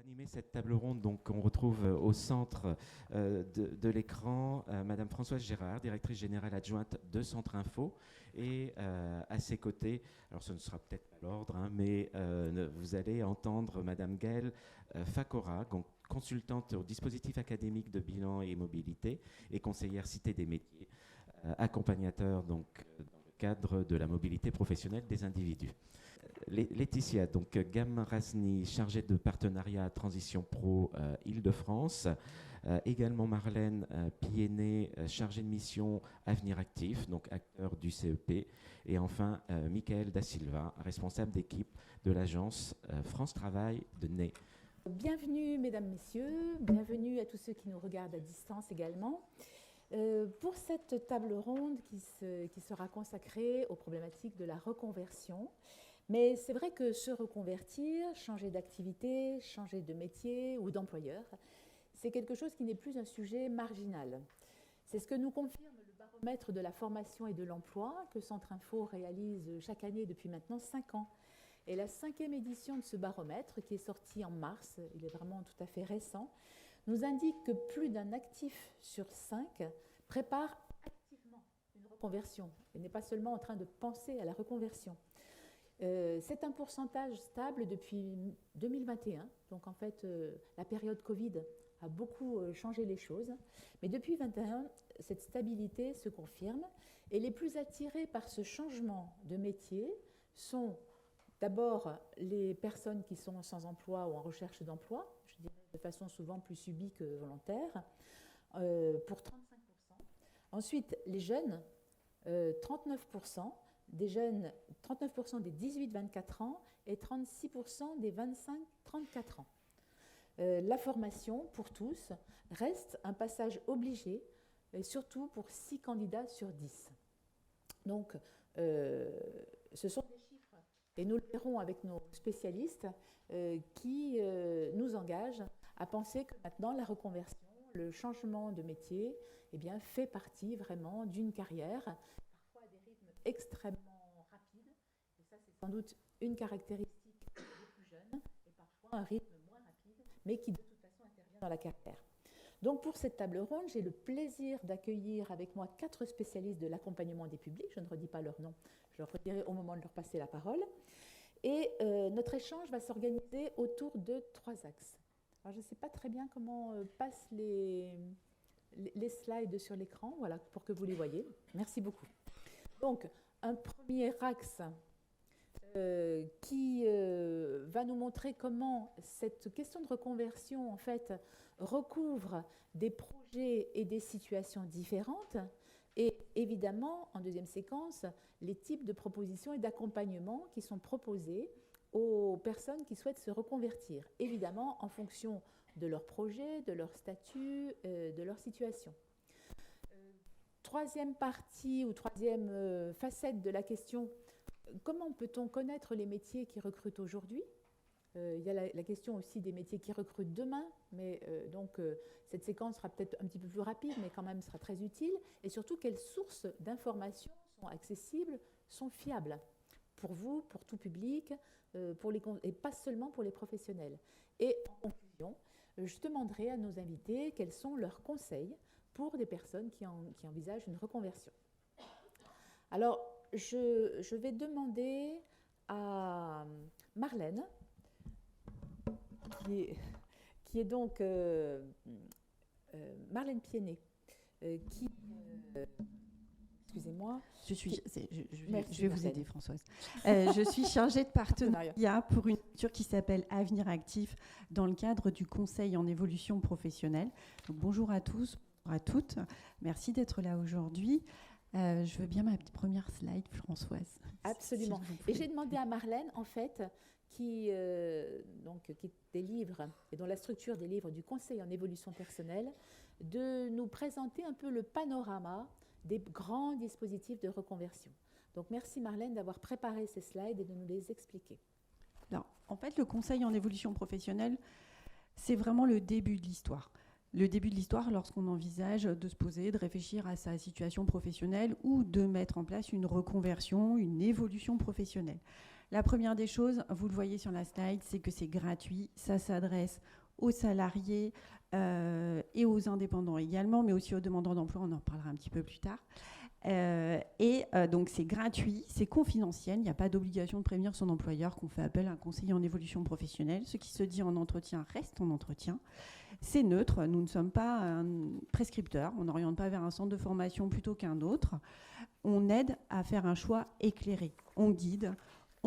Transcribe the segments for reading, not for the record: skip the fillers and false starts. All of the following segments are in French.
animer cette table ronde, donc on retrouve au centre de l'écran Madame Françoise Gérard, directrice générale adjointe de Centre Info, et à ses côtés, alors ce ne sera peut-être pas l'ordre, hein, mais vous allez entendre Madame Gaëlle Facora, donc consultante au dispositif académique de bilan et mobilité et conseillère Cité des métiers, accompagnateur donc dans le cadre de la mobilité professionnelle des individus. Laetitia, donc Gam Rasni, chargée de partenariat Transition Pro Île-de-France. Également Marlène Piéné, chargée de mission Avenir Actif, donc acteur du CEP. Et enfin, Michael Da Silva, responsable d'équipe de l'agence France Travail de Ney. Bienvenue, mesdames, messieurs. Bienvenue à tous ceux qui nous regardent à distance également. Pour cette table ronde qui sera consacrée aux problématiques de la reconversion. Mais c'est vrai que se reconvertir, changer d'activité, changer de métier ou d'employeur, c'est quelque chose qui n'est plus un sujet marginal. C'est ce que nous confirme le baromètre de la formation et de l'emploi que Centre Info réalise chaque année depuis maintenant 5 ans. Et la 5e édition de ce baromètre, qui est sortie en mars, il est vraiment tout à fait récent, nous indique que plus d'un actif sur 5 prépare activement une reconversion et n'est pas seulement en train de penser à la reconversion. C'est un pourcentage stable depuis 2021, donc en fait la période Covid a beaucoup changé les choses, mais depuis 2021, cette stabilité se confirme et les plus attirés par ce changement de métier sont d'abord les personnes qui sont sans emploi ou en recherche d'emploi, je dirais de façon souvent plus subie que volontaire, pour 35%. Ensuite, les jeunes, 39%. Des jeunes, 39% des 18-24 ans et 36% des 25-34 ans. La formation, pour tous, reste un passage obligé, et surtout pour 6 candidats sur 10. Donc, ce sont des chiffres, et nous le verrons avec nos spécialistes, qui nous engagent à penser que maintenant, la reconversion, le changement de métier, eh bien, fait partie vraiment d'une carrière, parfois à des rythmes extrêmement rapides, et ça c'est sans doute une caractéristique des plus jeunes, et parfois un rythme moins rapide, mais qui de toute façon intervient dans la carrière. Donc pour cette table ronde, j'ai le plaisir d'accueillir avec moi 4 spécialistes de l'accompagnement des publics, je ne redis pas leur nom, je leur redirai au moment de leur passer la parole, et notre échange va s'organiser autour de 3 axes. Alors je ne sais pas très bien comment passent les slides sur l'écran, voilà, pour que vous les voyez. Merci beaucoup. Donc, un premier axe qui va nous montrer comment cette question de reconversion, en fait, recouvre des projets et des situations différentes. Et évidemment, en deuxième séquence, les types de propositions et d'accompagnement qui sont proposés aux personnes qui souhaitent se reconvertir, évidemment en fonction de leur projet, de leur statut, de leur situation. Troisième partie ou troisième facette de la question, comment peut-on connaître les métiers qui recrutent aujourd'hui ? Il y a la question aussi des métiers qui recrutent demain, mais donc cette séquence sera peut-être un petit peu plus rapide, mais quand même sera très utile. Et surtout, quelles sources d'informations sont accessibles, sont fiables pour vous, pour tout public, et pas seulement pour les professionnels. Et en conclusion, je demanderai à nos invités quels sont leurs conseils pour des personnes qui envisagent une reconversion. Alors, je vais demander à Marlène, qui est donc Marlène Piéné, qui... excusez-moi. Je vais vous aider, Françoise. Je suis chargée de partenariat pour une structure qui s'appelle Avenir Actif dans le cadre du Conseil en évolution professionnelle. Donc, bonjour à tous, bonjour à toutes. Merci d'être là aujourd'hui. Je veux bien ma première slide, Françoise. Absolument. Et j'ai demandé à Marlène, en fait, qui délivre, et dont la structure des livres du Conseil en évolution personnelle, de nous présenter un peu le panorama des grands dispositifs de reconversion. Donc merci Marlène d'avoir préparé ces slides et de nous les expliquer. Alors, en fait, le Conseil en évolution professionnelle, c'est vraiment le début de l'histoire. Le début de l'histoire lorsqu'on envisage de se poser, de réfléchir à sa situation professionnelle ou de mettre en place une reconversion, une évolution professionnelle. La première des choses, vous le voyez sur la slide, c'est que c'est gratuit. Ça s'adresse aux salariés et aux indépendants également, mais aussi aux demandeurs d'emploi. On en reparlera un petit peu plus tard. Donc c'est gratuit, c'est confidentiel, il n'y a pas d'obligation de prévenir son employeur qu'on fait appel à un conseiller en évolution professionnelle. Ce qui se dit en entretien reste en entretien. C'est neutre, nous ne sommes pas un prescripteur, on n'oriente pas vers un centre de formation plutôt qu'un autre. On aide à faire un choix éclairé, on guide,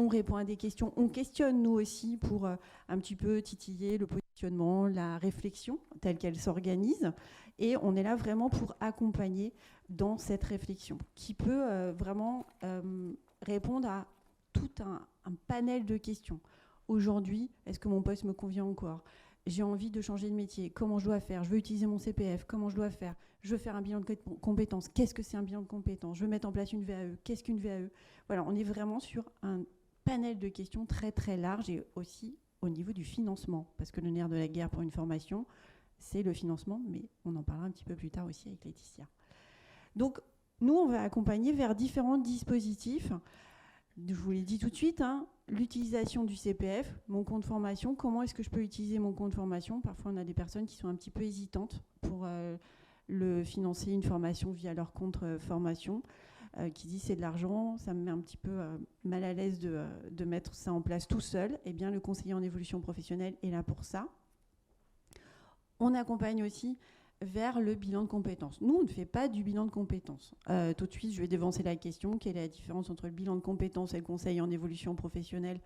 on répond à des questions, on questionne nous aussi pour un petit peu titiller le positionnement, la réflexion telle qu'elle s'organise. Et on est là vraiment pour accompagner dans cette réflexion qui peut vraiment répondre à tout un panel de questions. Aujourd'hui, est-ce que mon poste me convient encore ? J'ai envie de changer de métier. Comment je dois faire ? Je veux utiliser mon CPF. Comment je dois faire ? Je veux faire un bilan de compétences. Qu'est-ce que c'est un bilan de compétences ? Je veux mettre en place une VAE. Qu'est-ce qu'une VAE ? Voilà, on est vraiment sur un panel de questions très très large et aussi au niveau du financement, parce que le nerf de la guerre pour une formation, c'est le financement, mais on en parlera un petit peu plus tard aussi avec Laetitia. Donc, nous, on va accompagner vers différents dispositifs. Je vous l'ai dit tout de suite, l'utilisation du CPF, mon compte formation, comment est-ce que je peux utiliser mon compte formation ? Parfois, on a des personnes qui sont un petit peu hésitantes pour financer une formation via leur compte formation, qui disent c'est de l'argent, ça me met un petit peu mal à l'aise de mettre ça en place tout seul. Eh bien, le conseiller en évolution professionnelle est là pour ça. On accompagne aussi vers le bilan de compétences. Nous, on ne fait pas du bilan de compétences. Tout de suite, je vais dévancer la question. Quelle est la différence entre le bilan de compétences et le conseil en évolution professionnelle ?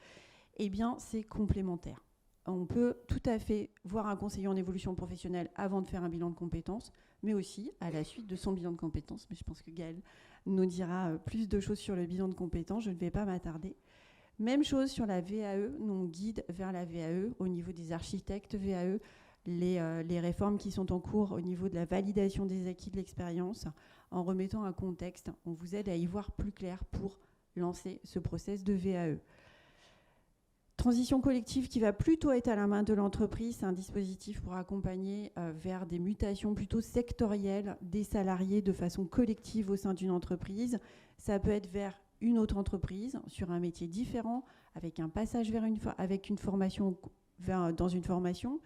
Eh bien, c'est complémentaire. On peut tout à fait voir un conseiller en évolution professionnelle avant de faire un bilan de compétences, mais aussi à la suite de son bilan de compétences. Mais je pense que Gaëlle nous dira plus de choses sur le bilan de compétences. Je ne vais pas m'attarder. Même chose sur la VAE. Nous, on guide vers la VAE au niveau des architectes VAE, les réformes qui sont en cours au niveau de la validation des acquis de l'expérience. En remettant un contexte, on vous aide à y voir plus clair pour lancer ce process de VAE. Transition collective qui va plutôt être à la main de l'entreprise, c'est un dispositif pour accompagner vers des mutations plutôt sectorielles des salariés de façon collective au sein d'une entreprise. Ça peut être vers une autre entreprise, sur un métier différent, avec un passage vers avec une formation dans une formation.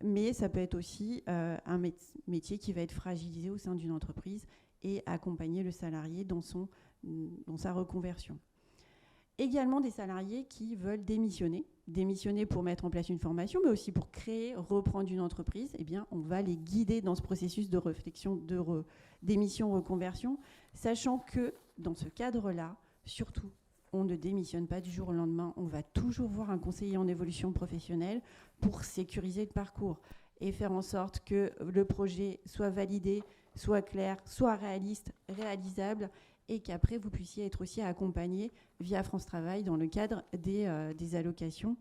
Mais ça peut être aussi un métier qui va être fragilisé au sein d'une entreprise et accompagner le salarié dans sa reconversion. Également des salariés qui veulent démissionner pour mettre en place une formation, mais aussi pour reprendre une entreprise. Eh bien, on va les guider dans ce processus de réflexion, démission, reconversion, sachant que dans ce cadre-là, surtout, on ne démissionne pas du jour au lendemain. On va toujours voir un conseiller en évolution professionnelle pour sécuriser le parcours et faire en sorte que le projet soit validé, soit clair, soit réaliste, réalisable, et qu'après, vous puissiez être aussi accompagné via France Travail dans le cadre des allocations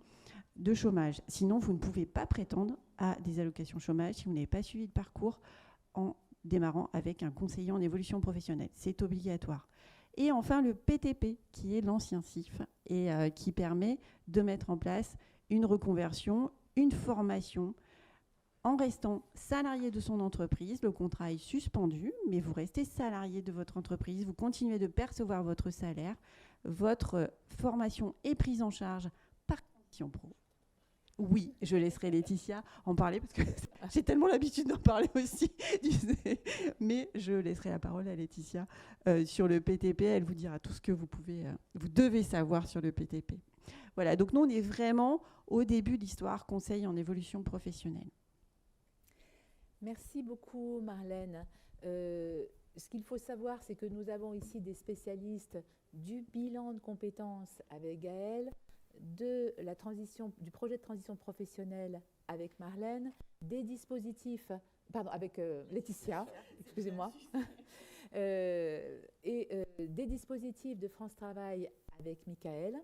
de chômage. Sinon, vous ne pouvez pas prétendre à des allocations chômage si vous n'avez pas suivi de parcours en démarrant avec un conseiller en évolution professionnelle. C'est obligatoire. Et enfin, le PTP, qui est l'ancien CIF, et qui permet de mettre en place une reconversion, une formation, en restant salarié de son entreprise. Le contrat est suspendu, mais vous restez salarié de votre entreprise, vous continuez de percevoir votre salaire, votre formation est prise en charge par Condition Pro. Oui, je laisserai Laetitia en parler parce que j'ai tellement l'habitude d'en parler aussi. Mais je laisserai la parole à Laetitia sur le PTP. Elle vous dira tout ce que vous devez savoir sur le PTP. Voilà, donc nous, on est vraiment au début de l'histoire conseil en évolution professionnelle. Merci beaucoup, Marlène. Ce qu'il faut savoir, c'est que nous avons ici des spécialistes du bilan de compétences avec Gaëlle, du projet de transition professionnelle avec Marlène, des dispositifs, avec Laetitia, excusez-moi, des dispositifs de France Travail avec Michael.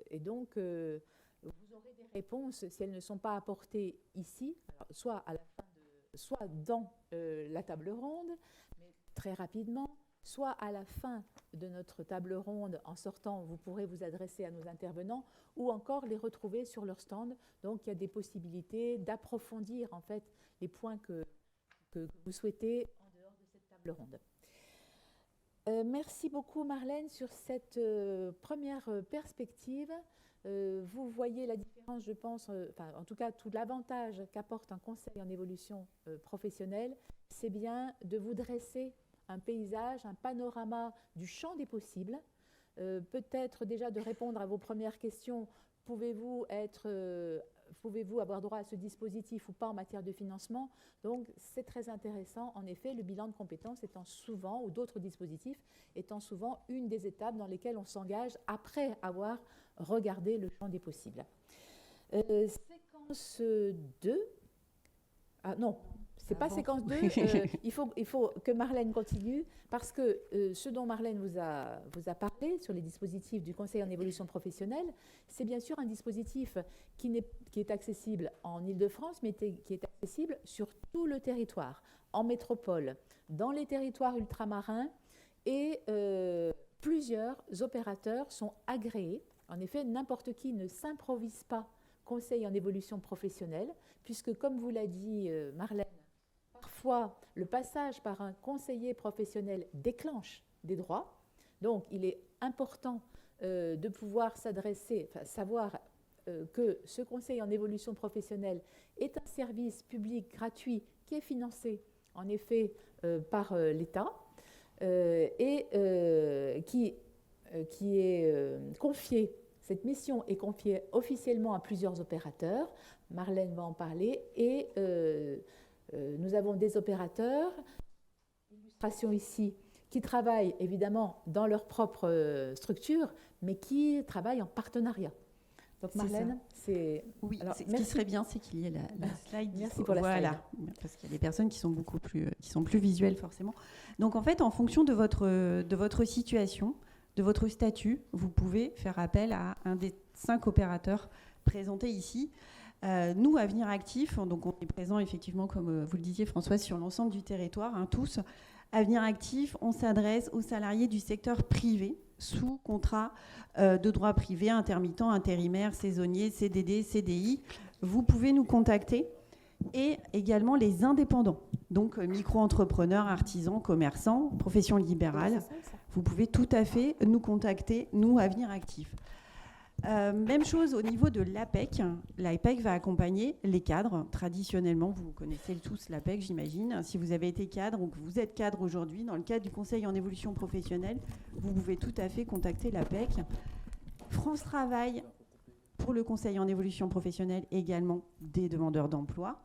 Et donc, vous aurez des réponses si elles ne sont pas apportées ici, alors, soit dans la table ronde, mais très rapidement, soit à la fin de notre table ronde, en sortant, vous pourrez vous adresser à nos intervenants ou encore les retrouver sur leur stand. Donc, il y a des possibilités d'approfondir en fait les points que vous souhaitez en dehors de cette table ronde. Merci beaucoup Marlène sur cette première perspective. Vous voyez la différence, je pense, en tout cas tout l'avantage qu'apporte un conseil en évolution professionnelle, c'est bien de vous dresser un paysage, un panorama du champ des possibles. Peut-être déjà de répondre à vos premières questions, pouvez-vous avoir droit à ce dispositif ou pas en matière de financement? Donc, c'est très intéressant. En effet, le bilan de compétences étant souvent, ou d'autres dispositifs, étant souvent une des étapes dans lesquelles on s'engage après avoir regardé le champ des possibles. Séquence 2. Ah non, c'est pas séquence 2. Il faut que Marlène continue parce que ce dont Marlène vous a parlé sur les dispositifs du Conseil en évolution professionnelle, c'est bien sûr un dispositif qui est accessible en Île-de-France, mais qui est accessible sur tout le territoire, en métropole, dans les territoires ultramarins, et plusieurs opérateurs sont agréés. En effet, n'importe qui ne s'improvise pas conseil en évolution professionnelle, puisque, comme vous l'a dit Marlène, parfois le passage par un conseiller professionnel déclenche des droits. Donc, il est important de pouvoir savoir que ce conseil en évolution professionnelle est un service public gratuit qui est financé, en effet, par l'État et qui est confié. Cette mission est confiée officiellement à plusieurs opérateurs. Marlène va en parler. Et nous avons des opérateurs, illustration ici, qui travaillent évidemment dans leur propre structure, mais qui travaillent en partenariat. Donc Marlène, c'est... Oui, alors, ce qui serait bien, c'est qu'il y ait la slide. Merci pour la slide. Voilà, parce qu'il y a des personnes qui sont plus visuelles forcément. Donc en fait, en fonction de votre situation, de votre statut, vous pouvez faire appel à un des 5 opérateurs présentés ici. Nous, Avenir Actif, donc on est présent effectivement, comme vous le disiez Françoise, sur l'ensemble du territoire, tous. Avenir Actif, on s'adresse aux salariés du secteur privé, sous contrat de droit privé, intermittent, intérimaire, saisonnier, CDD, CDI. Vous pouvez nous contacter. Et également les indépendants, donc micro-entrepreneurs, artisans, commerçants, professions libérales. Vous pouvez tout à fait nous contacter, nous, Avenir Actif. Même chose au niveau de l'APEC. L'APEC va accompagner les cadres. Traditionnellement, vous connaissez tous l'APEC, j'imagine. Si vous avez été cadre ou que vous êtes cadre aujourd'hui, dans le cadre du Conseil en évolution professionnelle, vous pouvez tout à fait contacter l'APEC. France Travail, pour le Conseil en évolution professionnelle, également des demandeurs d'emploi.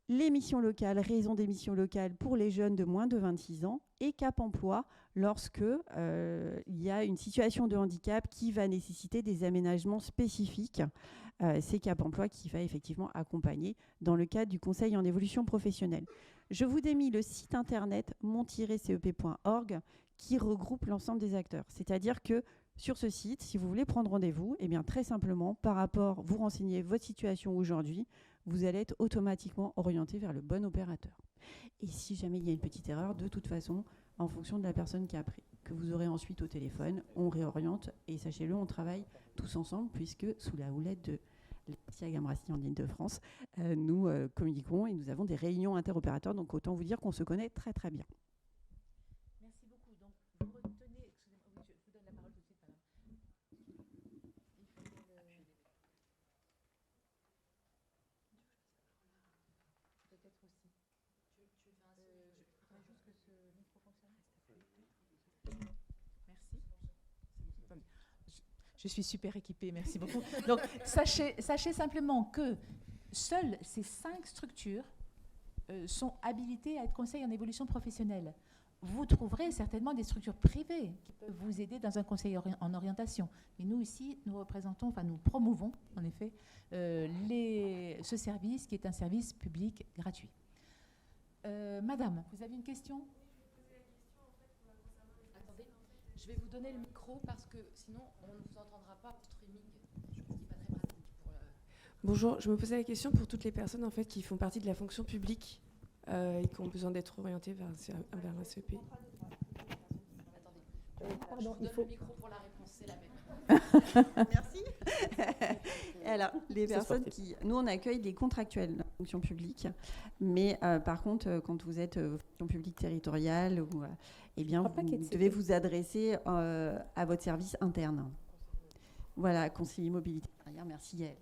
Les missions locales, raison des missions locales pour les jeunes de moins de 26 ans, et Cap Emploi lorsque il y a une situation de handicap qui va nécessiter des aménagements spécifiques. C'est Cap Emploi qui va effectivement accompagner dans le cadre du Conseil en évolution professionnelle. Je vous ai mis le site internet mon-cep.org qui regroupe l'ensemble des acteurs. C'est-à-dire que sur ce site, si vous voulez prendre rendez-vous, eh bien, très simplement, par rapport, vous renseignez votre situation aujourd'hui, vous allez être automatiquement orienté vers le bon opérateur. Et si jamais il y a une petite erreur, de toute façon, en fonction de la personne qui a pris, que vous aurez ensuite au téléphone, on réoriente. Et sachez-le, on travaille tous ensemble, puisque sous la houlette de Laetitia Gamrassi en Île-de-France, nous communiquons et nous avons des réunions interopérateurs. Donc autant vous dire qu'on se connaît très très bien. Merci beaucoup. Donc vous retenez, excusez-moi, je vous donne la parole tout de suite, madame. Peut-être aussi. Je voudrais juste que ce micro fonctionne. Merci. Je suis super équipée, merci beaucoup. Donc, sachez simplement que seules ces 5 structures sont habilitées à être conseil en évolution professionnelle. Vous trouverez certainement des structures privées qui peuvent vous aider dans un conseil en orientation. Mais nous, ici, nous promouvons, en effet, ce service qui est un service public gratuit. Madame, vous avez une question ? Attendez, je vais vous donner le micro parce que sinon on ne vous entendra pas en streaming. Je ne suis pas très pratique pour Bonjour, je me posais la question pour toutes les personnes en fait, qui font partie de la fonction publique et qui ont besoin d'être orientées vers un CEP. Attendez, pardon, il faut... le micro pour la réponse, c'est la même. Merci. Alors, les personnes qui... Nous, on accueille des contractuels de fonction publique, mais par contre, quand vous êtes fonction publique territoriale, eh bien, vous devez vous adresser à votre service interne. Voilà, conseiller mobilité. Merci Gaëlle.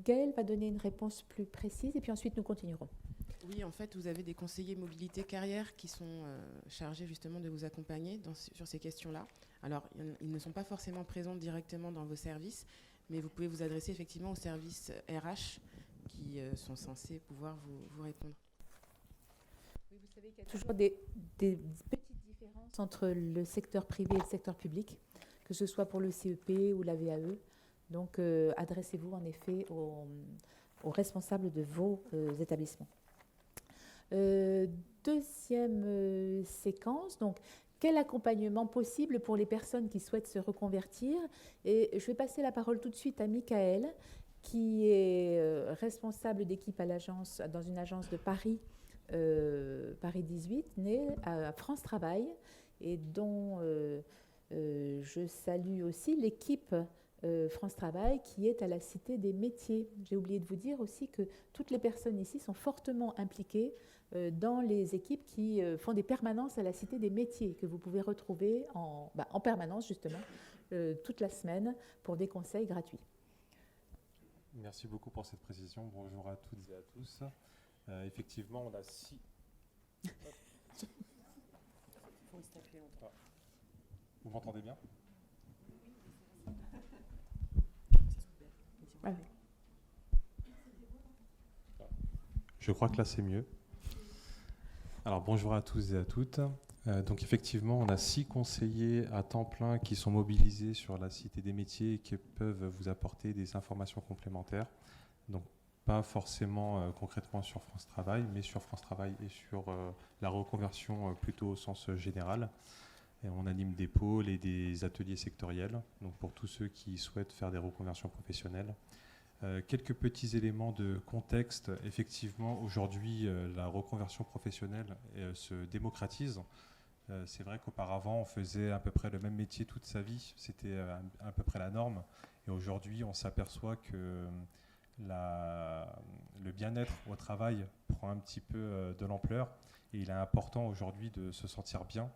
Gaëlle va donner une réponse plus précise et puis ensuite nous continuerons. Oui, en fait, vous avez des conseillers mobilité carrière qui sont chargés justement de vous accompagner sur ces questions-là. Alors, ils ne sont pas forcément présents directement dans vos services, mais vous pouvez vous adresser effectivement aux services RH qui sont censés pouvoir vous répondre. Oui, vous savez qu'il y a toujours des petites différences entre le secteur privé et le secteur public, que ce soit pour le CEP ou la VAE. Donc, adressez-vous en effet aux responsables de vos établissements. Deuxième séquence, donc quel accompagnement possible pour les personnes qui souhaitent se reconvertir? Et je vais passer la parole tout de suite à Michael, qui est responsable d'équipe dans une agence de Paris, Paris 18, née à France Travail, et dont je salue aussi l'équipe France Travail qui est à la Cité des Métiers. J'ai oublié de vous dire aussi que toutes les personnes ici sont fortement impliquées dans les équipes qui font des permanences à la Cité des Métiers, que vous pouvez retrouver en permanence justement toute la semaine pour des conseils gratuits. Merci beaucoup pour cette précision. Bonjour à toutes et à tous. Effectivement, on a 6... Vous m'entendez bien ? Je crois que là c'est mieux. Alors bonjour à tous et à toutes. Donc effectivement, on a 6 conseillers à temps plein qui sont mobilisés sur la Cité des Métiers et qui peuvent vous apporter des informations complémentaires. Donc pas forcément concrètement sur France Travail, mais sur France Travail et sur la reconversion plutôt au sens général. Et on anime des pôles et des ateliers sectoriels, donc pour tous ceux qui souhaitent faire des reconversions professionnelles. Quelques petits éléments de contexte. Effectivement, aujourd'hui, la reconversion professionnelle se démocratise. C'est vrai qu'auparavant, on faisait à peu près le même métier toute sa vie. C'était à peu près la norme. Et aujourd'hui, on s'aperçoit que le bien-être au travail prend un petit peu de l'ampleur. Et il est important aujourd'hui de se sentir bien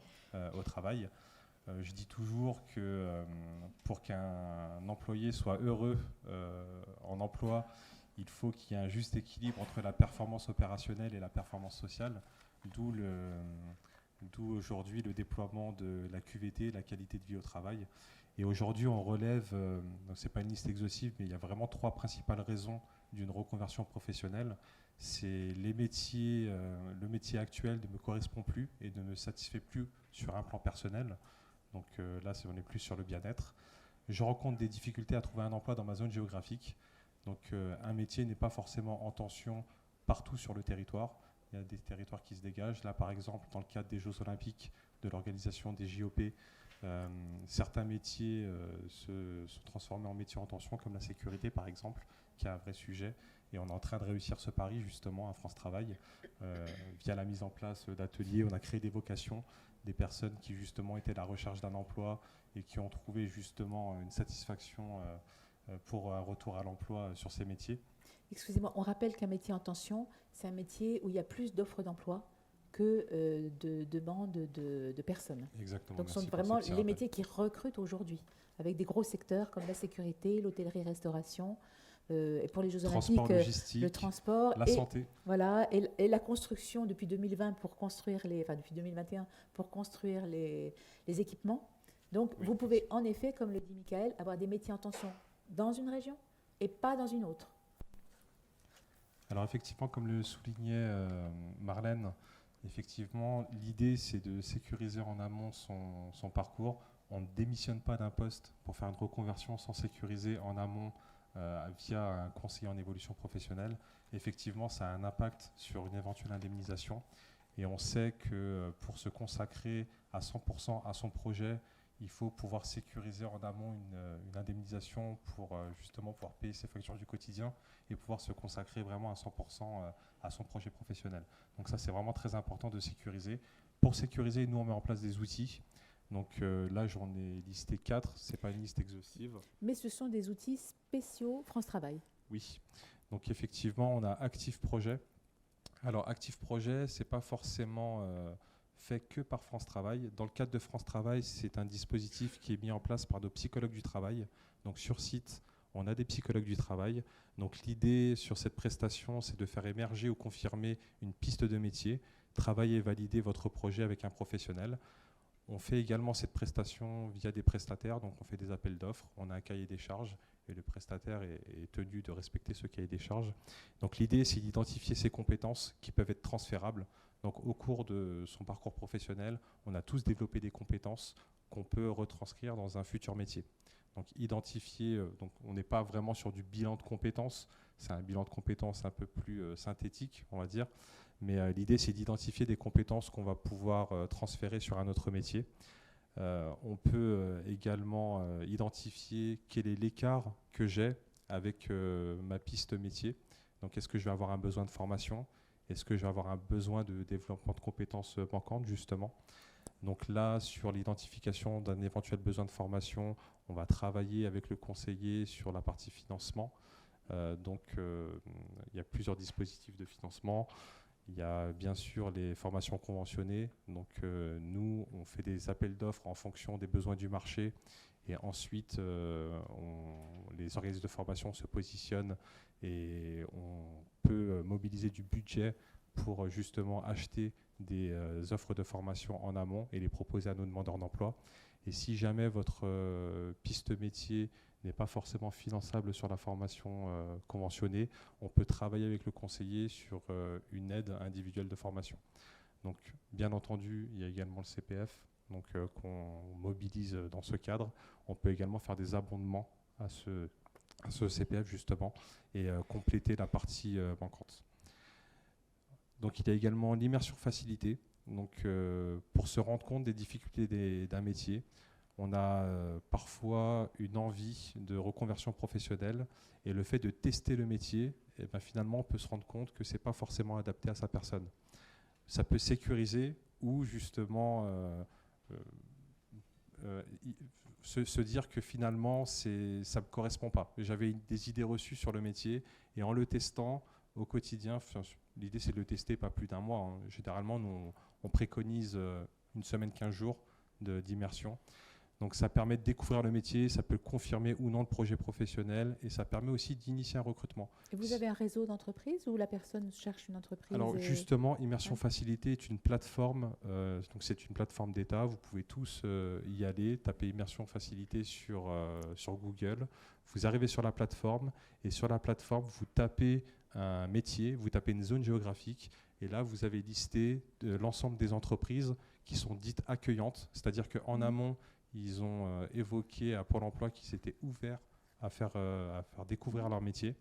au travail. Je dis toujours que pour qu'un employé soit heureux en emploi, il faut qu'il y ait un juste équilibre entre la performance opérationnelle et la performance sociale, d'où aujourd'hui le déploiement de la QVT, la qualité de vie au travail. Et aujourd'hui, on relève, ce n'est pas une liste exhaustive, mais il y a vraiment 3 principales raisons d'une reconversion professionnelle. C'est le métier actuel ne me correspond plus et ne me satisfait plus sur un plan personnel. Donc là, on n'est plus sur le bien-être. Je rencontre des difficultés à trouver un emploi dans ma zone géographique. Donc un métier n'est pas forcément en tension partout sur le territoire. Il y a des territoires qui se dégagent. Là, par exemple, dans le cadre des Jeux Olympiques, de l'organisation des JOP, certains métiers se sont transformés en métiers en tension, comme la sécurité, par exemple, qui est un vrai sujet. Et on est en train de réussir ce pari, justement, à France Travail. Via la mise en place d'ateliers, on a créé des vocations, des personnes qui, justement, étaient à la recherche d'un emploi et qui ont trouvé, justement, une satisfaction pour un retour à l'emploi sur ces métiers. Excusez-moi, on rappelle qu'un métier en tension, c'est un métier où il y a plus d'offres d'emploi que de demandes de personnes. Exactement. Donc ce sont vraiment les métiers qui recrutent aujourd'hui, avec des gros secteurs comme la sécurité, l'hôtellerie-restauration, et pour les Jeux Olympiques, le transport, la santé. Voilà, et la construction depuis 2020 pour construire depuis 2021 pour construire les équipements. Donc oui, vous pouvez en effet, comme le dit Michael, avoir des métiers en tension dans une région et pas dans une autre. Alors effectivement, comme le soulignait Marlène, effectivement, l'idée c'est de sécuriser en amont son parcours. On ne démissionne pas d'un poste pour faire une reconversion sans sécuriser en amont via un conseiller en évolution professionnelle. Effectivement, ça a un impact sur une éventuelle indemnisation. Et on sait que pour se consacrer à 100% à son projet, il faut pouvoir sécuriser en amont une indemnisation pour justement pouvoir payer ses factures du quotidien et pouvoir se consacrer vraiment à 100% à son projet professionnel. Donc ça, c'est vraiment très important de sécuriser. Pour sécuriser, nous, on met en place des outils. Donc là, j'en ai listé 4. Ce n'est pas une liste exhaustive. Mais ce sont des outils spéciaux France Travail. Oui. Donc effectivement, on a Active Projet. Alors Active Projet, ce n'est pas forcément fait que par France Travail. Dans le cadre de France Travail, c'est un dispositif qui est mis en place par nos psychologues du travail. Donc sur site, on a des psychologues du travail. Donc l'idée sur cette prestation, c'est de faire émerger ou confirmer une piste de métier, travailler et valider votre projet avec un professionnel. On fait également cette prestation via des prestataires, donc on fait des appels d'offres, on a un cahier des charges et le prestataire est tenu de respecter ce cahier des charges. Donc l'idée, c'est d'identifier ces compétences qui peuvent être transférables. Donc au cours de son parcours professionnel, on a tous développé des compétences qu'on peut retranscrire dans un futur métier. Donc identifier, donc on n'est pas vraiment sur du bilan de compétences, c'est un bilan de compétences un peu plus synthétique, on va dire, mais l'idée c'est d'identifier des compétences qu'on va pouvoir transférer sur un autre métier. On peut également identifier quel est l'écart que j'ai avec ma piste métier. Donc est-ce que je vais avoir un besoin de formation? Est-ce que je vais avoir un besoin de développement de compétences manquantes justement? Donc là, sur l'identification d'un éventuel besoin de formation, on va travailler avec le conseiller sur la partie financement. Il y a plusieurs dispositifs de financement. Il y a bien sûr les formations conventionnées. Donc nous, on fait des appels d'offres en fonction des besoins du marché. Et ensuite, les organismes de formation se positionnent et on peut mobiliser du budget pour justement acheter des offres de formation en amont et les proposer à nos demandeurs d'emploi. Et si jamais votre piste métier n'est pas forcément finançable sur la formation conventionnée, on peut travailler avec le conseiller sur une aide individuelle de formation. Donc, bien entendu, il y a également le CPF qu'on mobilise dans ce cadre. On peut également faire des abondements à ce CPF justement et compléter la partie manquante. Donc il y a également l'immersion facilitée. Donc pour se rendre compte des difficultés d'un métier, on a parfois une envie de reconversion professionnelle et le fait de tester le métier, et ben finalement on peut se rendre compte que ce n'est pas forcément adapté à sa personne. Ça peut sécuriser ou justement se dire que finalement ça ne me correspond pas. J'avais des idées reçues sur le métier et en le testant au quotidien, l'idée c'est de le tester pas plus d'un mois. Hein. Généralement, nous, on préconise une semaine, 15 jours d'immersion. Donc ça permet de découvrir le métier, ça peut confirmer ou non le projet professionnel et ça permet aussi d'initier un recrutement. Et vous avez un réseau d'entreprises ou la personne cherche une entreprise? Alors justement, Immersion Facilitée est une plateforme, donc c'est une plateforme d'État, vous pouvez tous y aller, taper Immersion Facilitée sur Google, vous arrivez sur la plateforme et sur la plateforme vous tapez un métier, vous tapez une zone géographique et là vous avez listé l'ensemble des entreprises qui sont dites accueillantes, c'est-à-dire qu'en amont ils ont évoqué à Pôle emploi qu'ils s'étaient ouverts à faire découvrir leur métier.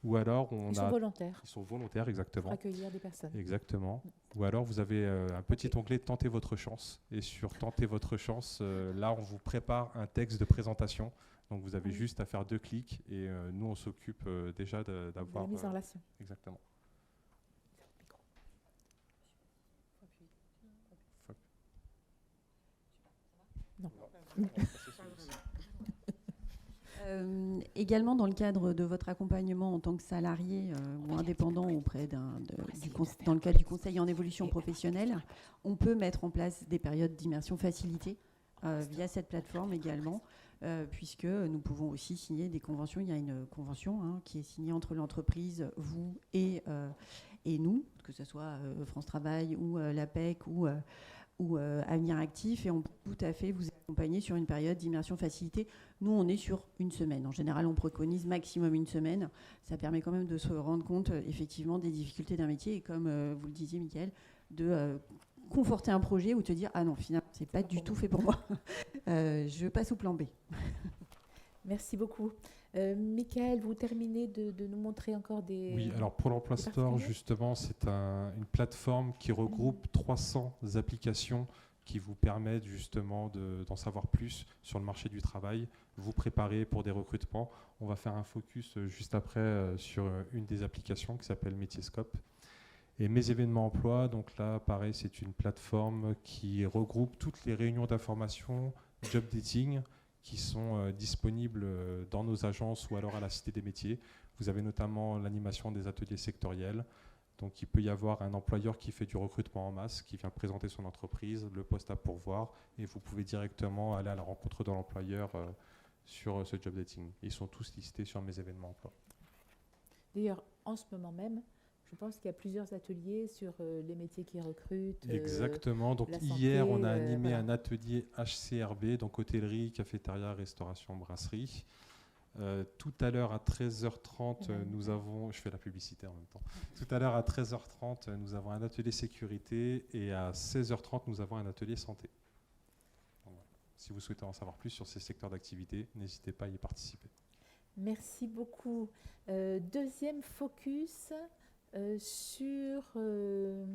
Ou alors ils sont volontaires. Ils sont volontaires, exactement. Pour accueillir des personnes. Exactement. Ou alors vous avez un petit onglet Tenter votre chance. Et sur Tenter votre chance, là on vous prépare un texte de présentation. Donc vous avez juste à faire 2 clics et nous on s'occupe déjà d'avoir... La mise en relation. Exactement. Non. Également, dans le cadre de votre accompagnement en tant que salarié ou indépendant auprès dans le cadre du conseil en évolution professionnelle, on peut mettre en place des périodes d'immersion facilitée via cette plateforme également, puisque nous pouvons aussi signer des conventions. Il y a une convention qui est signée entre l'entreprise, vous et nous, que ce soit France Travail ou l'APEC ou Avenir Actif, et on peut tout à fait vous accompagner sur une période d'immersion facilitée. Nous, on est sur une semaine. En général, on préconise maximum une semaine. Ça permet quand même de se rendre compte, effectivement, des difficultés d'un métier, et comme vous le disiez, Mickaël, de conforter un projet ou te dire « Ah non, finalement, c'est pas du tout fait pour moi. Je passe au plan B. » Merci beaucoup. Mickaël, vous terminez de nous montrer encore des... Oui, alors Pôle emploi Store, justement, c'est une plateforme qui regroupe 300 applications qui vous permettent justement d'en savoir plus sur le marché du travail, vous préparer pour des recrutements. On va faire un focus juste après sur une des applications qui s'appelle Métierscope. Et Mes événements emploi, donc là, pareil, c'est une plateforme qui regroupe toutes les réunions d'information, job dating, qui sont disponibles dans nos agences ou alors à la Cité des métiers. Vous avez notamment l'animation des ateliers sectoriels. Donc il peut y avoir un employeur qui fait du recrutement en masse, qui vient présenter son entreprise, le poste à pourvoir, et vous pouvez directement aller à la rencontre de l'employeur sur ce job dating. Ils sont tous listés sur Mes événements emploi. D'ailleurs, en ce moment même, je pense qu'il y a plusieurs ateliers sur les métiers qui recrutent. Exactement. Donc hier, on a animé un atelier HCRB, donc hôtellerie, cafétéria, restauration, brasserie. Tout à l'heure à 13h30, nous avons... Je fais la publicité en même temps. Tout à l'heure à 13h30, nous avons un atelier sécurité et à 16h30, nous avons un atelier santé. Donc, voilà. Si vous souhaitez en savoir plus sur ces secteurs d'activité, n'hésitez pas à y participer. Merci beaucoup. Deuxième focus sur le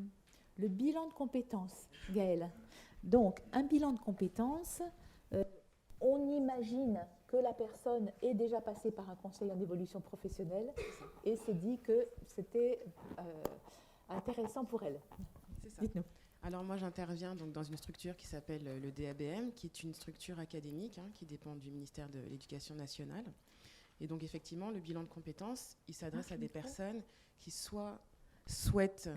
bilan de compétences, Gaëlle. Donc, un bilan de compétences, on imagine que la personne est déjà passée par un conseil en évolution professionnelle et s'est dit que c'était intéressant pour elle. C'est ça. Dites-nous. Alors moi j'interviens donc dans une structure qui s'appelle le DABM, qui est une structure académique qui dépend du ministère de l'Éducation nationale. Et donc effectivement le bilan de compétences, il s'adresse à des personnes qui soit souhaitent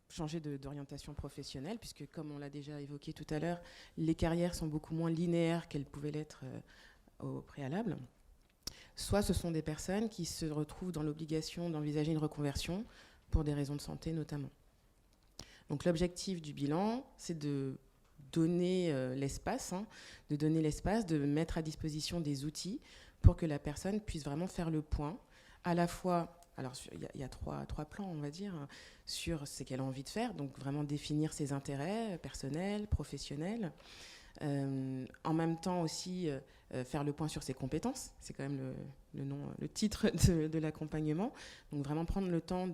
changer d'orientation professionnelle, puisque comme on l'a déjà évoqué tout à l'heure, les carrières sont beaucoup moins linéaires qu'elles pouvaient l'être au préalable. Soit ce sont des personnes qui se retrouvent dans l'obligation d'envisager une reconversion pour des raisons de santé notamment. Donc l'objectif du bilan, c'est de donner l'espace, de mettre à disposition des outils pour que la personne puisse vraiment faire le point, à la fois, alors il y a trois plans, on va dire, sur ce qu'elle a envie de faire, donc vraiment définir ses intérêts personnels, professionnels, en même temps aussi faire le point sur ses compétences, c'est quand même le titre de l'accompagnement, donc vraiment prendre le temps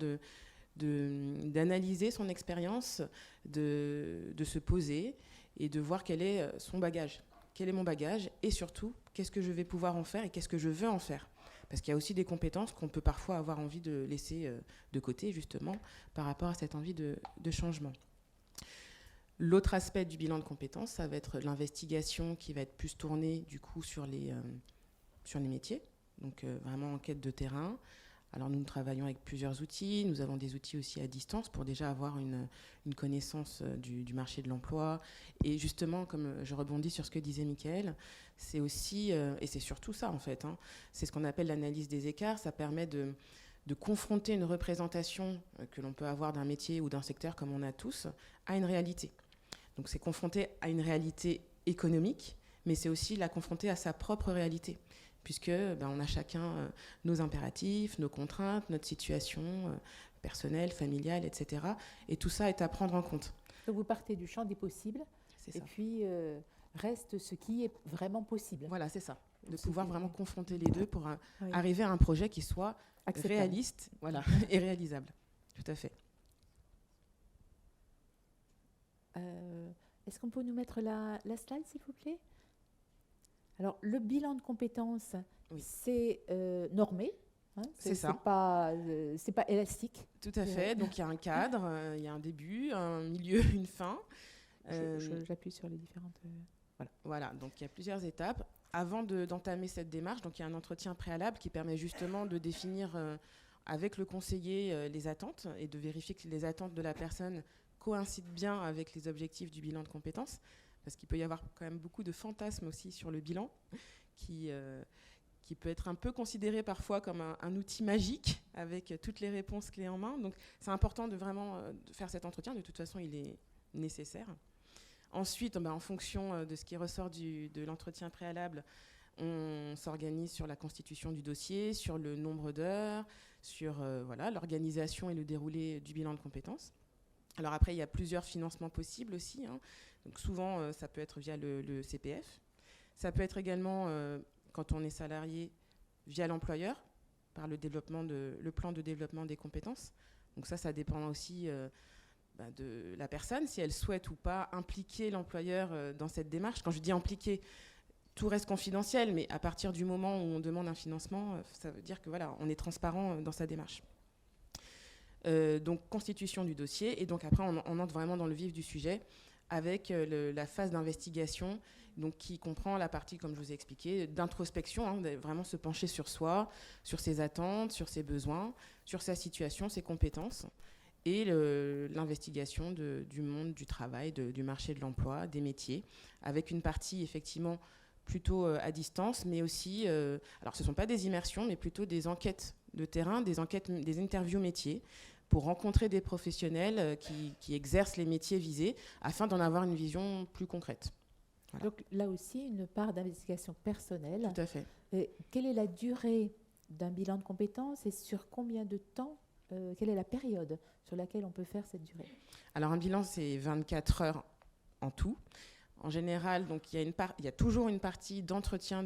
d'analyser son expérience, de se poser et de voir quel est son bagage, quel est mon bagage et surtout qu'est-ce que je vais pouvoir en faire et qu'est-ce que je veux en faire. Parce qu'il y a aussi des compétences qu'on peut parfois avoir envie de laisser de côté justement par rapport à cette envie de changement. L'autre aspect du bilan de compétences, ça va être l'investigation qui va être plus tournée du coup sur les métiers, donc vraiment enquête de terrain. Alors nous travaillons avec plusieurs outils, nous avons des outils aussi à distance pour déjà avoir une connaissance du marché de l'emploi. Et justement, comme je rebondis sur ce que disait Mickaël, c'est aussi, et c'est surtout ça en fait, c'est ce qu'on appelle l'analyse des écarts, ça permet de confronter une représentation que l'on peut avoir d'un métier ou d'un secteur comme on a tous, à une réalité. Donc c'est confronter à une réalité économique, mais c'est aussi la confronter à sa propre réalité, puisque on a chacun nos impératifs, nos contraintes, notre situation personnelle, familiale, etc. Et tout ça est à prendre en compte. Donc vous partez du champ des possibles, et puis reste ce qui est vraiment possible. Voilà, c'est ça. De pouvoir vraiment confronter les deux pour arriver à un projet qui soit réaliste, voilà, et réalisable. Tout à fait. Est-ce qu'on peut nous mettre la slide, s'il vous plaît ? Alors, le bilan de compétences, c'est normé. C'est ça. C'est pas élastique. Tout à fait. Donc, il y a un cadre, il y a un début, un milieu, une fin. J'appuie sur les différentes... Voilà. Donc, il y a plusieurs étapes. Avant d'entamer cette démarche, donc il y a un entretien préalable qui permet justement de définir avec le conseiller les attentes et de vérifier que les attentes de la personne coïncident bien avec les objectifs du bilan de compétences. Parce qu'il peut y avoir quand même beaucoup de fantasmes aussi sur le bilan, qui peut être un peu considéré parfois comme un outil magique, avec toutes les réponses clés en main. Donc c'est important de vraiment faire cet entretien, de toute façon il est nécessaire. Ensuite, en fonction de ce qui ressort de l'entretien préalable, on s'organise sur la constitution du dossier, sur le nombre d'heures, sur l'organisation et le déroulé du bilan de compétences. Alors après, il y a plusieurs financements possibles aussi. Donc souvent, ça peut être via le CPF. Ça peut être également, quand on est salarié, via l'employeur, par le plan de développement des compétences. Donc ça dépend aussi de la personne, si elle souhaite ou pas impliquer l'employeur dans cette démarche. Quand je dis impliquer, tout reste confidentiel, mais à partir du moment où on demande un financement, ça veut dire que on est transparent dans sa démarche. Donc constitution du dossier, et donc après on entre vraiment dans le vif du sujet avec la phase d'investigation, donc qui comprend la partie, comme je vous ai expliqué, d'introspection, hein, vraiment se pencher sur soi, sur ses attentes, sur ses besoins, sur sa situation, ses compétences, et l'investigation du monde du travail, du marché de l'emploi, des métiers, avec une partie effectivement plutôt à distance, mais aussi, alors ce ne sont pas des immersions, mais plutôt des enquêtes de terrain, des interviews métiers, pour rencontrer des professionnels qui exercent les métiers visés, afin d'en avoir une vision plus concrète. Voilà. Donc là aussi, une part d'investigation personnelle. Tout à fait. Et quelle est la durée d'un bilan de compétences et sur combien de temps, quelle est la période sur laquelle on peut faire cette durée? Alors un bilan, c'est 24 heures en tout. En général, donc, il y a toujours une partie d'entretien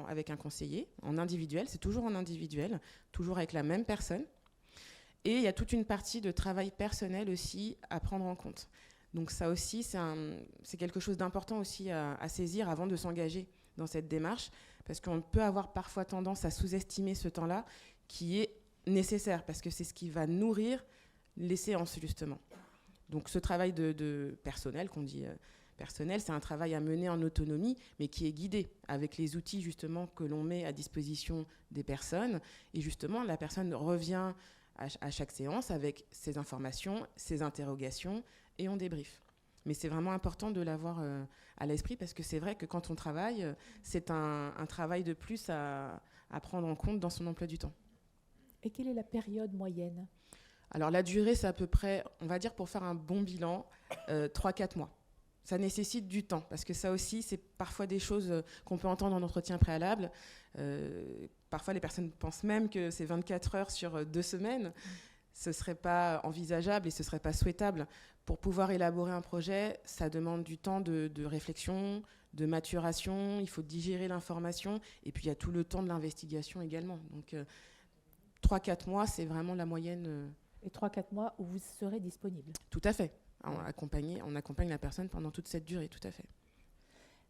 avec un conseiller, en individuel, c'est toujours en individuel, toujours avec la même personne. Et il y a toute une partie de travail personnel aussi à prendre en compte. Donc ça aussi, c'est quelque chose d'important aussi à saisir avant de s'engager dans cette démarche, parce qu'on peut avoir parfois tendance à sous-estimer ce temps-là qui est nécessaire, parce que c'est ce qui va nourrir les séances, justement. Donc ce travail de personnel, qu'on dit personnel, c'est un travail à mener en autonomie, mais qui est guidé avec les outils, justement, que l'on met à disposition des personnes. Et justement, la personne revient à chaque séance avec ses informations, ses interrogations, et on débriefe. Mais c'est vraiment important de l'avoir à l'esprit, parce que c'est vrai que quand on travaille, c'est un travail de plus à prendre en compte dans son emploi du temps. Et quelle est la période moyenne? Alors la durée, c'est à peu près, on va dire, pour faire un bon bilan, 3-4 mois. Ça nécessite du temps, parce que ça aussi, c'est parfois des choses qu'on peut entendre en entretien préalable. Parfois, les personnes pensent même que c'est 24 heures sur 2 semaines. Ce ne serait pas envisageable et ce ne serait pas souhaitable. Pour pouvoir élaborer un projet, ça demande du temps de réflexion, de maturation, il faut digérer l'information, et puis il y a tout le temps de l'investigation également. Donc 3-4 mois, c'est vraiment la moyenne. Et 3-4 mois où vous serez disponible? Tout à fait. On accompagne la personne pendant toute cette durée, tout à fait.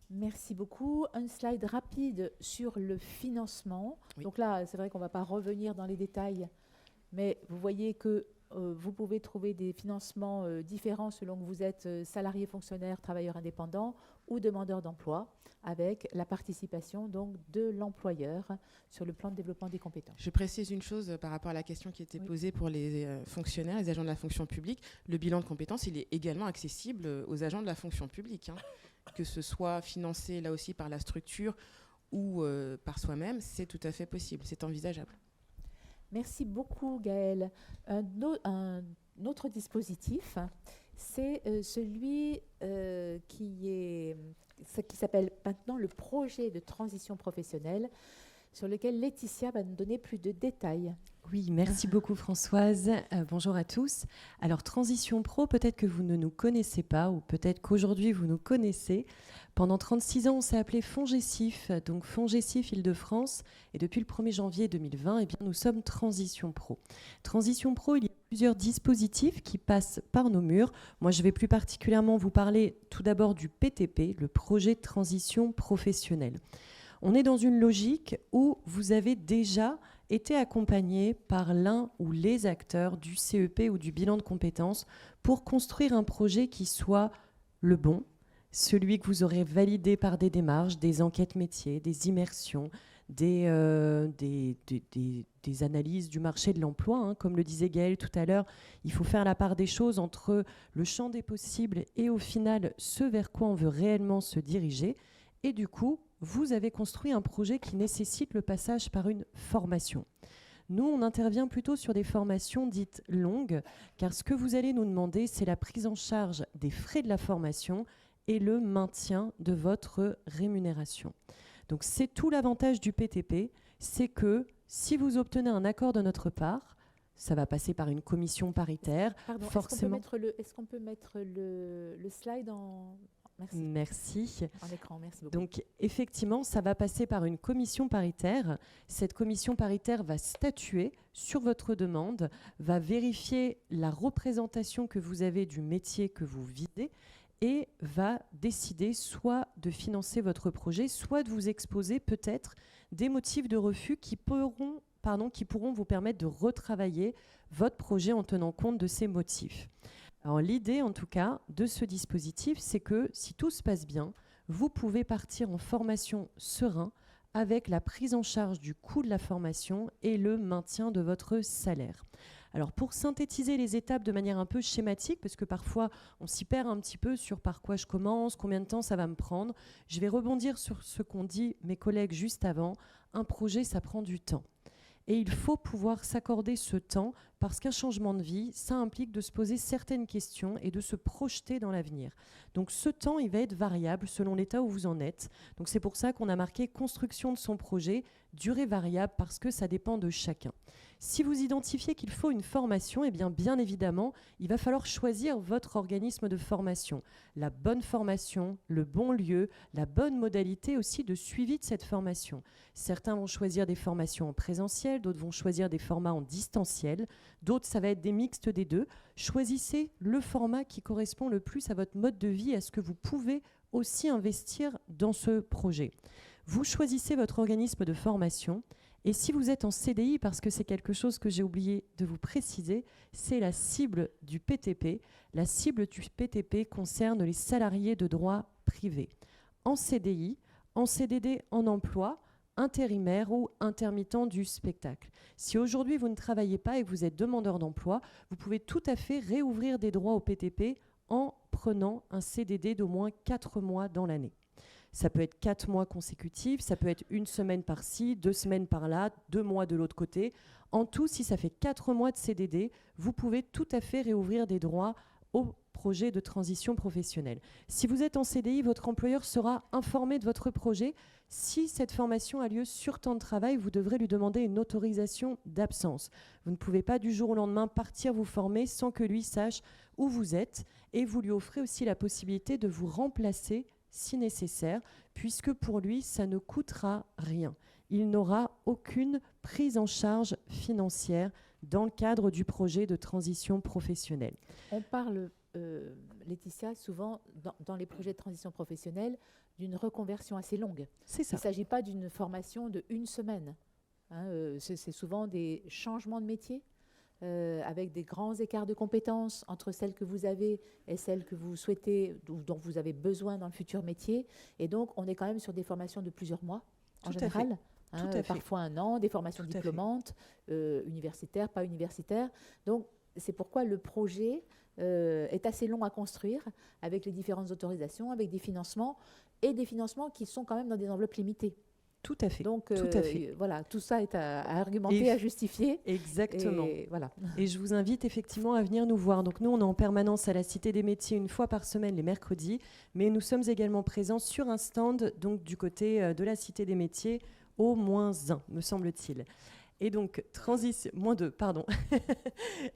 Merci beaucoup. Un slide rapide sur le financement. Oui. Donc là, c'est vrai qu'on ne va pas revenir dans les détails, mais vous voyez que vous pouvez trouver des financements différents selon que vous êtes salarié, fonctionnaire, travailleur indépendant ou demandeur d'emploi, avec la participation donc de l'employeur sur le plan de développement des compétences. Je précise une chose par rapport à la question qui était posée pour les fonctionnaires, les agents de la fonction publique. Le bilan de compétences, il est également accessible aux agents de la fonction publique, hein. Que ce soit financé là aussi par la structure ou par soi-même, c'est tout à fait possible, c'est envisageable. Merci beaucoup, Gaëlle. Un autre dispositif, c'est celui qui s'appelle maintenant le projet de transition professionnelle, sur lequel Laetitia va nous donner plus de détails. Oui, merci beaucoup Françoise. Bonjour à tous. Alors Transition Pro, peut-être que vous ne nous connaissez pas, ou peut-être qu'aujourd'hui vous nous connaissez. Pendant 36 ans, on s'est appelé FONGECIF, donc FONGECIF Île-de-France, et depuis le 1er janvier 2020, eh bien, nous sommes Transition Pro. Transition Pro, il y a plusieurs dispositifs qui passent par nos murs. Moi, je vais plus particulièrement vous parler tout d'abord du PTP, le projet de transition professionnelle. On est dans une logique où vous avez déjà été accompagné par l'un ou les acteurs du CEP ou du bilan de compétences pour construire un projet qui soit le bon, celui que vous aurez validé par des démarches, des enquêtes métiers, des immersions, des analyses du marché de l'emploi. Hein. Comme le disait Gaëlle tout à l'heure, il faut faire la part des choses entre le champ des possibles et au final ce vers quoi on veut réellement se diriger. Et du coup, vous avez construit un projet qui nécessite le passage par une formation. Nous, on intervient plutôt sur des formations dites longues, car ce que vous allez nous demander, c'est la prise en charge des frais de la formation et le maintien de votre rémunération. Donc, c'est tout l'avantage du PTP, c'est que si vous obtenez un accord de notre part, ça va passer par une commission paritaire. Pardon, forcément. Est-ce qu'on peut mettre le slide en... Merci. En écran, merci beaucoup. Donc, effectivement, ça va passer par une commission paritaire. Cette commission paritaire va statuer sur votre demande, va vérifier la représentation que vous avez du métier que vous visez et va décider soit de financer votre projet, soit de vous exposer peut-être des motifs de refus qui pourront qui pourront vous permettre de retravailler votre projet en tenant compte de ces motifs. Alors, l'idée, en tout cas, de ce dispositif, c'est que si tout se passe bien, vous pouvez partir en formation serein avec la prise en charge du coût de la formation et le maintien de votre salaire. Alors, pour synthétiser les étapes de manière un peu schématique, parce que parfois on s'y perd un petit peu sur par quoi je commence, combien de temps ça va me prendre, je vais rebondir sur ce qu'ont dit mes collègues juste avant. Un projet, ça prend du temps. Et il faut pouvoir s'accorder ce temps parce qu'un changement de vie, ça implique de se poser certaines questions et de se projeter dans l'avenir. Donc ce temps, il va être variable selon l'état où vous en êtes. Donc c'est pour ça qu'on a marqué construction de son projet, durée variable parce que ça dépend de chacun. Si vous identifiez qu'il faut une formation, eh bien évidemment, il va falloir choisir votre organisme de formation. La bonne formation, le bon lieu, la bonne modalité aussi de suivi de cette formation. Certains vont choisir des formations en présentiel, d'autres vont choisir des formats en distanciel, d'autres ça va être des mixtes des deux. Choisissez le format qui correspond le plus à votre mode de vie, à ce que vous pouvez aussi investir dans ce projet. Vous choisissez votre organisme de formation. Et si vous êtes en CDI, parce que c'est quelque chose que j'ai oublié de vous préciser, c'est la cible du PTP. La cible du PTP concerne les salariés de droit privé. En CDI, en CDD, en emploi, intérimaire ou intermittent du spectacle. Si aujourd'hui vous ne travaillez pas et que vous êtes demandeur d'emploi, vous pouvez tout à fait réouvrir des droits au PTP en prenant un CDD d'au moins 4 mois dans l'année. Ça peut être 4 mois consécutifs, ça peut être 1 semaine par-ci, 2 semaines par-là, 2 mois de l'autre côté. En tout, si ça fait 4 mois de CDD, vous pouvez tout à fait réouvrir des droits au projet de transition professionnelle. Si vous êtes en CDI, votre employeur sera informé de votre projet. Si cette formation a lieu sur temps de travail, vous devrez lui demander une autorisation d'absence. Vous ne pouvez pas du jour au lendemain partir vous former sans que lui sache où vous êtes, et vous lui offrez aussi la possibilité de vous remplacer si nécessaire, puisque pour lui, ça ne coûtera rien. Il n'aura aucune prise en charge financière dans le cadre du projet de transition professionnelle. On parle, Laetitia, souvent dans les projets de transition professionnelle, d'une reconversion assez longue. C'est ça. Il ne s'agit pas d'une formation de 1 semaine. C'est souvent des changements de métier. Avec des grands écarts de compétences entre celles que vous avez et celles que vous souhaitez, dont vous avez besoin dans le futur métier. Et donc, on est quand même sur des formations de plusieurs mois, en général. Parfois 1 an, des formations diplômantes, universitaires, pas universitaires. Donc, c'est pourquoi le projet est assez long à construire, avec les différentes autorisations, avec des financements, et des financements qui sont quand même dans des enveloppes limitées. Tout à fait. Donc, tout à fait. Voilà, tout ça est à argumenter, à justifier. Exactement. Et, voilà. Et je vous invite effectivement à venir nous voir. Donc nous, on est en permanence à la Cité des Métiers 1 fois par semaine, les mercredis, mais nous sommes également présents sur un stand donc, du côté de la Cité des Métiers, au -1, me semble-t-il. Et donc, -2, pardon.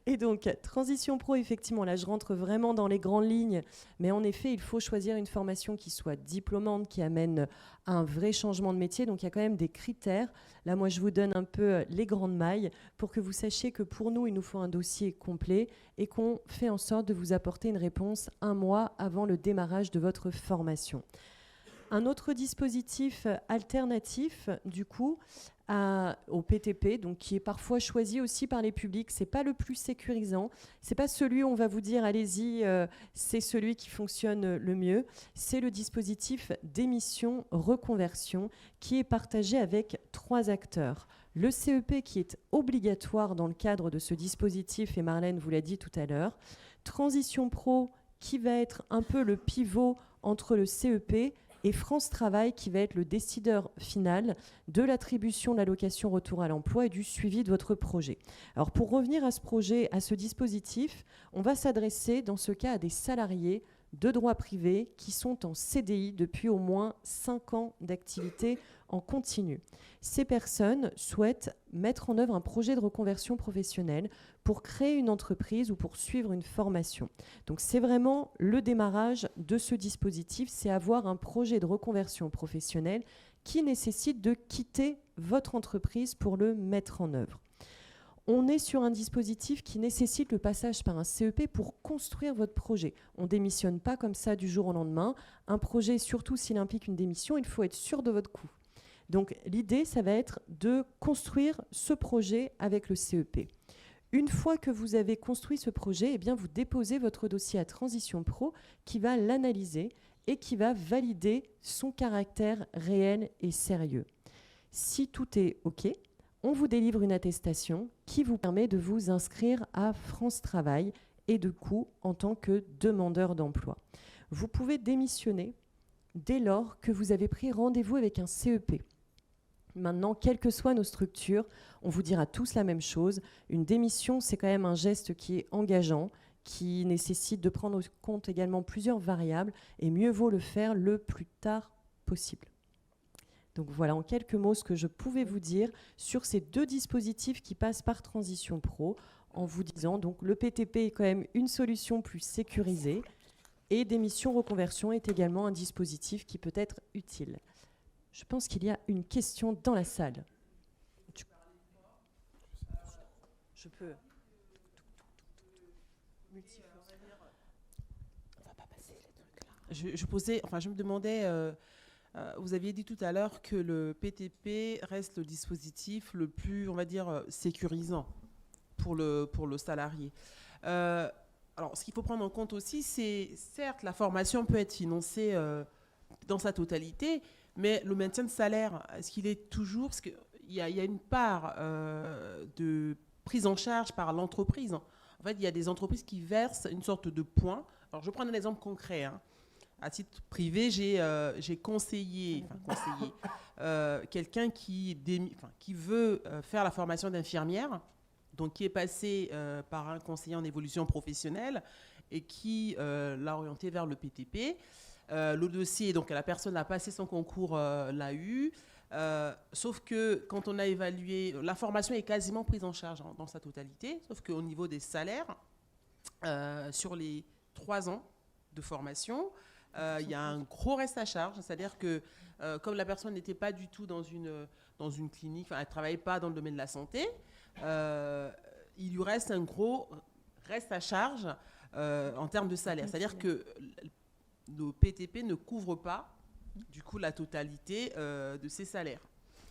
Et donc, transition pro, effectivement, là, je rentre vraiment dans les grandes lignes. Mais en effet, il faut choisir une formation qui soit diplômante, qui amène à un vrai changement de métier. Donc, il y a quand même des critères. Là, moi, je vous donne un peu les grandes mailles pour que vous sachiez que pour nous, il nous faut un dossier complet et qu'on fait en sorte de vous apporter une réponse 1 mois avant le démarrage de votre formation. Un autre dispositif alternatif, du coup, au PTP, donc qui est parfois choisi aussi par les publics, c'est pas le plus sécurisant, c'est pas celui où on va vous dire allez-y, c'est celui qui fonctionne le mieux, c'est le dispositif d'émission reconversion qui est partagé avec 3 acteurs. Le CEP qui est obligatoire dans le cadre de ce dispositif, et Marlène vous l'a dit tout à l'heure, Transition Pro qui va être un peu le pivot entre le CEP et France Travail qui va être le décideur final de l'attribution de l'allocation retour à l'emploi et du suivi de votre projet. Alors pour revenir à ce projet, à ce dispositif, on va s'adresser dans ce cas à des salariés de droit privé qui sont en CDI depuis au moins 5 ans d'activité en continu. Ces personnes souhaitent mettre en œuvre un projet de reconversion professionnelle pour créer une entreprise ou pour suivre une formation. Donc c'est vraiment le démarrage de ce dispositif, c'est avoir un projet de reconversion professionnelle qui nécessite de quitter votre entreprise pour le mettre en œuvre. On est sur un dispositif qui nécessite le passage par un CEP pour construire votre projet. On ne démissionne pas comme ça du jour au lendemain. Un projet, surtout s'il implique une démission, il faut être sûr de votre coût. Donc l'idée, ça va être de construire ce projet avec le CEP. Une fois que vous avez construit ce projet, eh bien, vous déposez votre dossier à Transition Pro qui va l'analyser et qui va valider son caractère réel et sérieux. Si tout est OK, on vous délivre une attestation qui vous permet de vous inscrire à France Travail et de coup en tant que demandeur d'emploi. Vous pouvez démissionner dès lors que vous avez pris rendez-vous avec un CEP. Maintenant, quelles que soient nos structures, on vous dira tous la même chose. Une démission, c'est quand même un geste qui est engageant, qui nécessite de prendre en compte également plusieurs variables, et mieux vaut le faire le plus tard possible. Donc voilà en quelques mots ce que je pouvais vous dire sur ces deux dispositifs qui passent par Transition Pro, en vous disant donc le PTP est quand même une solution plus sécurisée, et démission reconversion est également un dispositif qui peut être utile. Je pense qu'il y a une question dans la salle. Je peux. On va pas passer les trucs là. Je me demandais, vous aviez dit tout à l'heure que le PTP reste le dispositif le plus, on va dire, sécurisant pour le salarié. Alors, ce qu'il faut prendre en compte aussi, c'est certes la formation peut être financée dans sa totalité, mais le maintien de salaire, est-ce qu'il est toujours... Parce qu'il y a une part de prise en charge par l'entreprise. En fait, il y a des entreprises qui versent une sorte de points. Alors, je vais prendre un exemple concret. À titre privé, j'ai conseillé quelqu'un qui veut faire la formation d'infirmière, donc qui est passé par un conseiller en évolution professionnelle et qui l'a orienté vers le PTP. Le dossier, donc la personne a passé son concours, l'a eu, sauf que quand on a évalué, la formation est quasiment prise en charge dans sa totalité, sauf qu'au niveau des salaires, sur les 3 ans de formation, il y a un gros reste à charge, c'est-à-dire que comme la personne n'était pas du tout dans une clinique, elle ne travaillait pas dans le domaine de la santé, il lui reste un gros reste à charge en termes de salaire. C'est-à-dire que le PTP ne couvre pas, du coup, la totalité de ses salaires.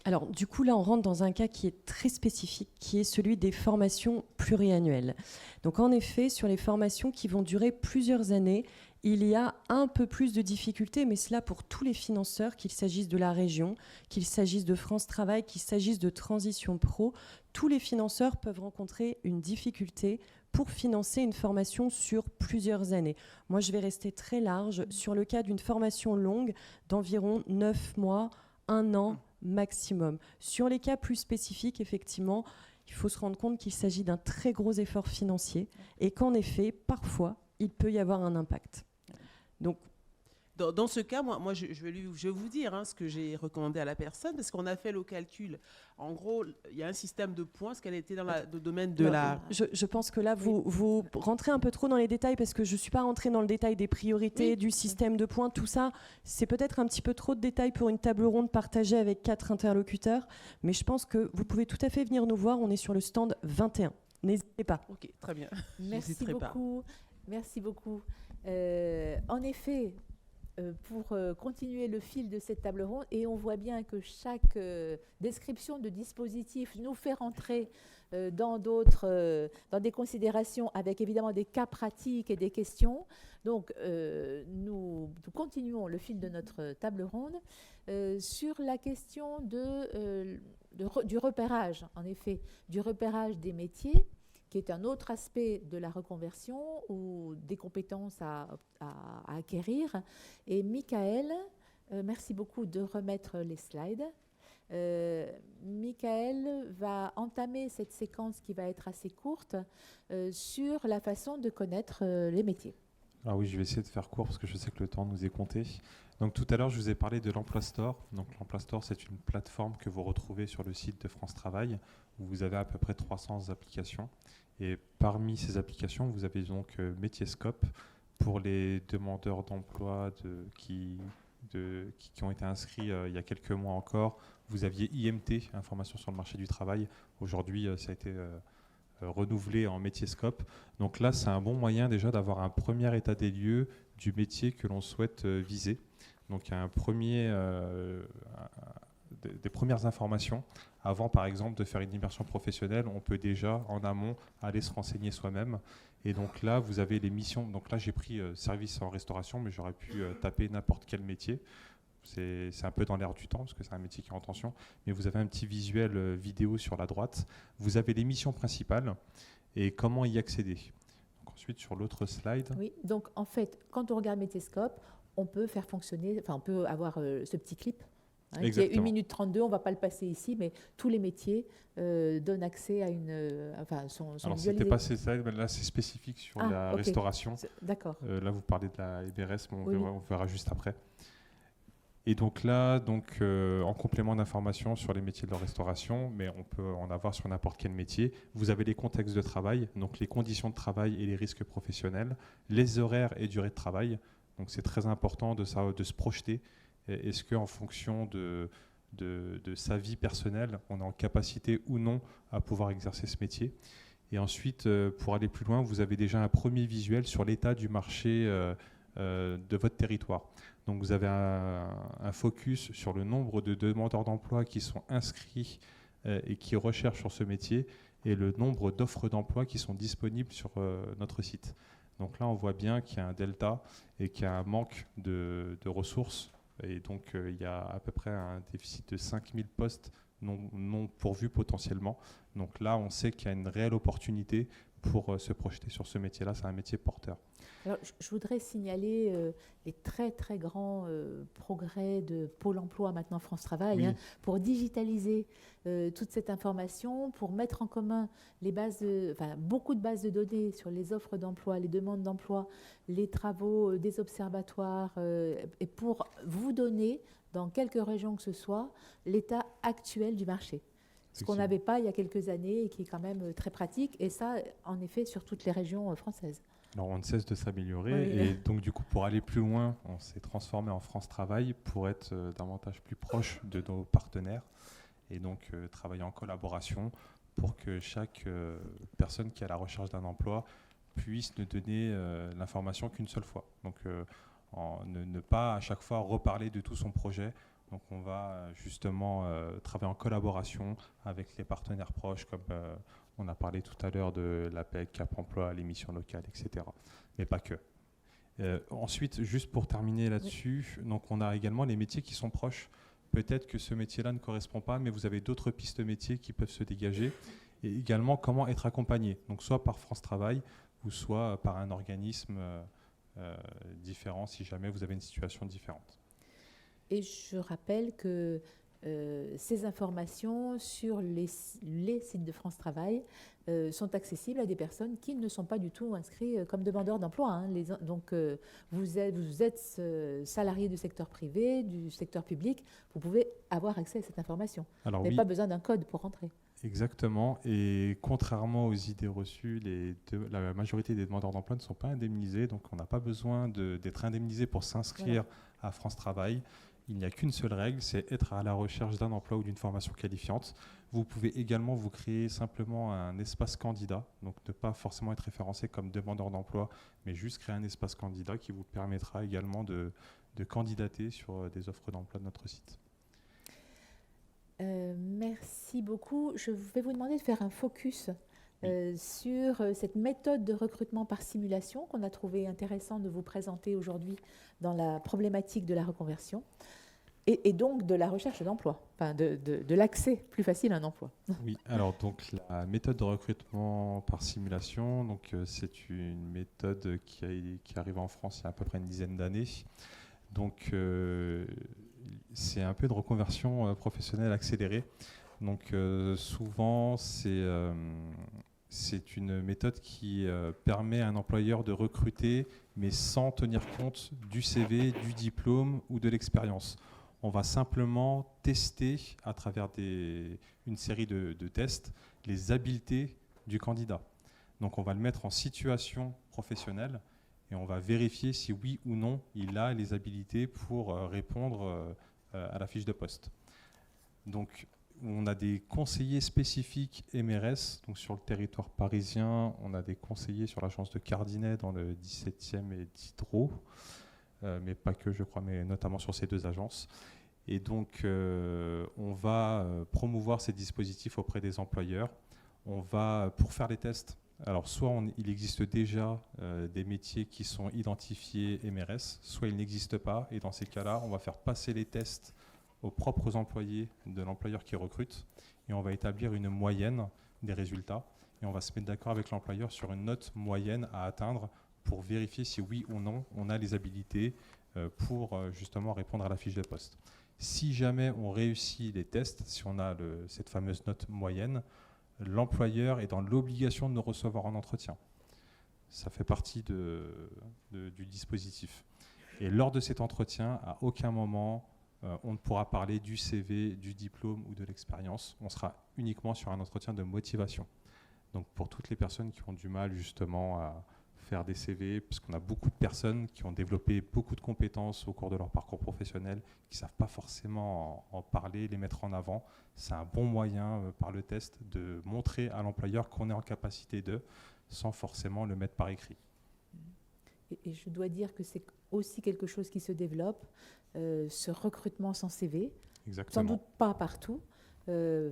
Alors, du coup, là, on rentre dans un cas qui est très spécifique, qui est celui des formations pluriannuelles. Donc, en effet, sur les formations qui vont durer plusieurs années, il y a un peu plus de difficultés, mais cela pour tous les financeurs, qu'il s'agisse de la région, qu'il s'agisse de France Travail, qu'il s'agisse de Transition Pro, tous les financeurs peuvent rencontrer une difficulté pour financer une formation sur plusieurs années. Moi, je vais rester très large sur le cas d'une formation longue d'environ 9 mois, 1 an maximum. Sur les cas plus spécifiques, effectivement, il faut se rendre compte qu'il s'agit d'un très gros effort financier et qu'en effet, parfois, il peut y avoir un impact. Donc, dans ce cas, moi je vais vous dire ce que j'ai recommandé à la personne, parce qu'on a fait le calcul. En gros, il y a un système de points, parce qu'elle était dans le domaine de la... Je pense que là, vous rentrez un peu trop dans les détails, parce que je ne suis pas rentrée dans le détail des priorités, du système de points, tout ça. C'est peut-être un petit peu trop de détails pour une table ronde partagée avec 4 interlocuteurs, mais je pense que vous pouvez tout à fait venir nous voir. On est sur le stand 21. N'hésitez pas. Ok, très bien. Merci beaucoup. Merci beaucoup. En effet, pour continuer le fil de cette table ronde, et on voit bien que chaque description de dispositif nous fait rentrer dans des considérations avec évidemment des cas pratiques et des questions. Donc, nous continuons le fil de notre table ronde sur la question du repérage, en effet, du repérage des métiers, qui est un autre aspect de la reconversion ou des compétences à acquérir. Et Michael, merci beaucoup de remettre les slides. Michael va entamer cette séquence qui va être assez courte sur la façon de connaître les métiers. Ah oui, je vais essayer de faire court parce que je sais que le temps nous est compté. Donc tout à l'heure, je vous ai parlé de l'Emploi Store. Donc l'Emploi Store, c'est une plateforme que vous retrouvez sur le site de France Travail, où vous avez à peu près 300 applications. Et parmi ces applications, vous avez donc Métiescope pour les demandeurs d'emploi qui ont été inscrits il y a quelques mois encore. Vous aviez IMT, Information sur le marché du travail. Aujourd'hui, ça a été renouvelé en Métiescope. Donc là, c'est un bon moyen déjà d'avoir un premier état des lieux du métier que l'on souhaite viser. Donc il y a un premier des premières informations. Avant, par exemple, de faire une immersion professionnelle, on peut déjà, en amont, aller se renseigner soi-même. Et donc là, vous avez les missions. Donc là, j'ai pris service en restauration, mais j'aurais pu taper n'importe quel métier. C'est un peu dans l'air du temps, parce que c'est un métier qui est en tension. Mais vous avez un petit visuel vidéo sur la droite. Vous avez les missions principales et comment y accéder. Donc ensuite, sur l'autre slide. Oui, donc en fait, quand on regarde Metascope, on peut faire fonctionner, enfin, on peut avoir ce petit clip. Qui est 1 minute 32, on ne va pas le passer ici, mais tous les métiers donnent accès à une... sont Alors, visualisés. c'était pas ces slides, mais là, c'est spécifique sur la restauration. D'accord. Là, vous parlez de la MRS, mais Oui. on verra juste après. Et donc là, en complément d'informations sur les métiers de la restauration, mais on peut en avoir sur n'importe quel métier, vous avez les contextes de travail, donc les conditions de travail et les risques professionnels, les horaires et durée de travail. Donc c'est très important de se projeter. Est-ce qu'en fonction de sa vie personnelle, on est en capacité ou non à pouvoir exercer ce métier? Et ensuite, pour aller plus loin, vous avez déjà un premier visuel sur l'état du marché de votre territoire. Donc vous avez un focus sur le nombre de demandeurs d'emploi qui sont inscrits et qui recherchent sur ce métier et le nombre d'offres d'emploi qui sont disponibles sur notre site. Donc là, on voit bien qu'il y a un delta et qu'il y a un manque de ressources. Et donc, il y a à peu près un déficit de 5000 postes non pourvus potentiellement. Donc là, on sait qu'il y a une réelle opportunité pour se projeter sur ce métier-là. C'est un métier porteur. Alors, je voudrais signaler les très très grands progrès de Pôle emploi, maintenant France Travail, Oui. Pour digitaliser toute cette information, pour mettre en commun les beaucoup de bases de données sur les offres d'emploi, les demandes d'emploi, les travaux des observatoires, et pour vous donner, dans quelques régions que ce soit, l'état actuel du marché. Ce qu'on n'avait pas il y a quelques années et qui est quand même très pratique, et ça, en effet, sur toutes les régions françaises. Alors, on ne cesse de s'améliorer. Oui. Et donc, du coup, pour aller plus loin, on s'est transformé en France Travail pour être davantage plus proche de nos partenaires et donc travailler en collaboration pour que chaque personne qui est à la recherche d'un emploi puisse ne donner l'information qu'une seule fois. Donc, ne pas à chaque fois reparler de tout son projet. Donc, on va justement travailler en collaboration avec les partenaires proches comme... on a parlé tout à l'heure de l'APEC, Cap Emploi, les missions locales, etc. Mais pas que. Ensuite, juste pour terminer là-dessus, donc on a également les métiers qui sont proches. Peut-être que ce métier-là ne correspond pas, mais vous avez d'autres pistes métiers qui peuvent se dégager. Et également, comment être accompagné. Donc, soit par France Travail, ou soit par un organisme différent, si jamais vous avez une situation différente. Et je rappelle que ces informations sur les sites de France Travail sont accessibles à des personnes qui ne sont pas du tout inscrites comme demandeurs d'emploi. Donc, vous êtes salarié du secteur privé, du secteur public, vous pouvez avoir accès à cette information. Alors, vous n'avez pas besoin d'un code pour rentrer. Exactement. Et contrairement aux idées reçues, la majorité des demandeurs d'emploi ne sont pas indemnisés. Donc, on n'a pas besoin d'être indemnisé pour s'inscrire à France Travail. Il n'y a qu'une seule règle, c'est être à la recherche d'un emploi ou d'une formation qualifiante. Vous pouvez également vous créer simplement un espace candidat, donc ne pas forcément être référencé comme demandeur d'emploi, mais juste créer un espace candidat qui vous permettra également de candidater sur des offres d'emploi de notre site. Merci beaucoup. Je vais vous demander de faire un focus sur cette méthode de recrutement par simulation qu'on a trouvé intéressant de vous présenter aujourd'hui dans la problématique de la reconversion et donc de la recherche d'emploi, enfin de l'accès plus facile à un emploi. Oui, alors donc la méthode de recrutement par simulation, donc c'est une méthode qui arrive en France il y a à peu près une dizaine d'années. Donc c'est un peu de reconversion professionnelle accélérée. Donc souvent c'est une méthode qui permet à un employeur de recruter, mais sans tenir compte du CV, du diplôme ou de l'expérience. On va simplement tester à travers une série de tests les habiletés du candidat. Donc on va le mettre en situation professionnelle et on va vérifier si oui ou non il a les habilités pour répondre à la fiche de poste. Donc on a des conseillers spécifiques MRS, donc sur le territoire parisien, on a des conseillers sur l'agence de Cardinet dans le 17e et Diderot, mais pas que je crois, mais notamment sur ces deux agences. Et donc, on va promouvoir ces dispositifs auprès des employeurs. On va, pour faire les tests, alors soit il existe déjà des métiers qui sont identifiés MRS, soit ils n'existent pas. Et dans ces cas-là, on va faire passer les tests aux propres employés de l'employeur qui recrute. Et on va établir une moyenne des résultats. Et on va se mettre d'accord avec l'employeur sur une note moyenne à atteindre pour vérifier si oui ou non on a les habilités pour justement répondre à la fiche de poste. Si jamais on réussit les tests, si on a cette fameuse note moyenne, l'employeur est dans l'obligation de nous recevoir en entretien. Ça fait partie du dispositif. Et lors de cet entretien, à aucun moment, on ne pourra parler du CV, du diplôme ou de l'expérience. On sera uniquement sur un entretien de motivation. Donc pour toutes les personnes qui ont du mal justement à faire des CV, parce qu'on a beaucoup de personnes qui ont développé beaucoup de compétences au cours de leur parcours professionnel, qui ne savent pas forcément en parler, les mettre en avant. C'est un bon moyen par le test de montrer à l'employeur qu'on est en capacité sans forcément le mettre par écrit. Et je dois dire que c'est aussi quelque chose qui se développe, ce recrutement sans CV. Exactement. Sans doute pas partout.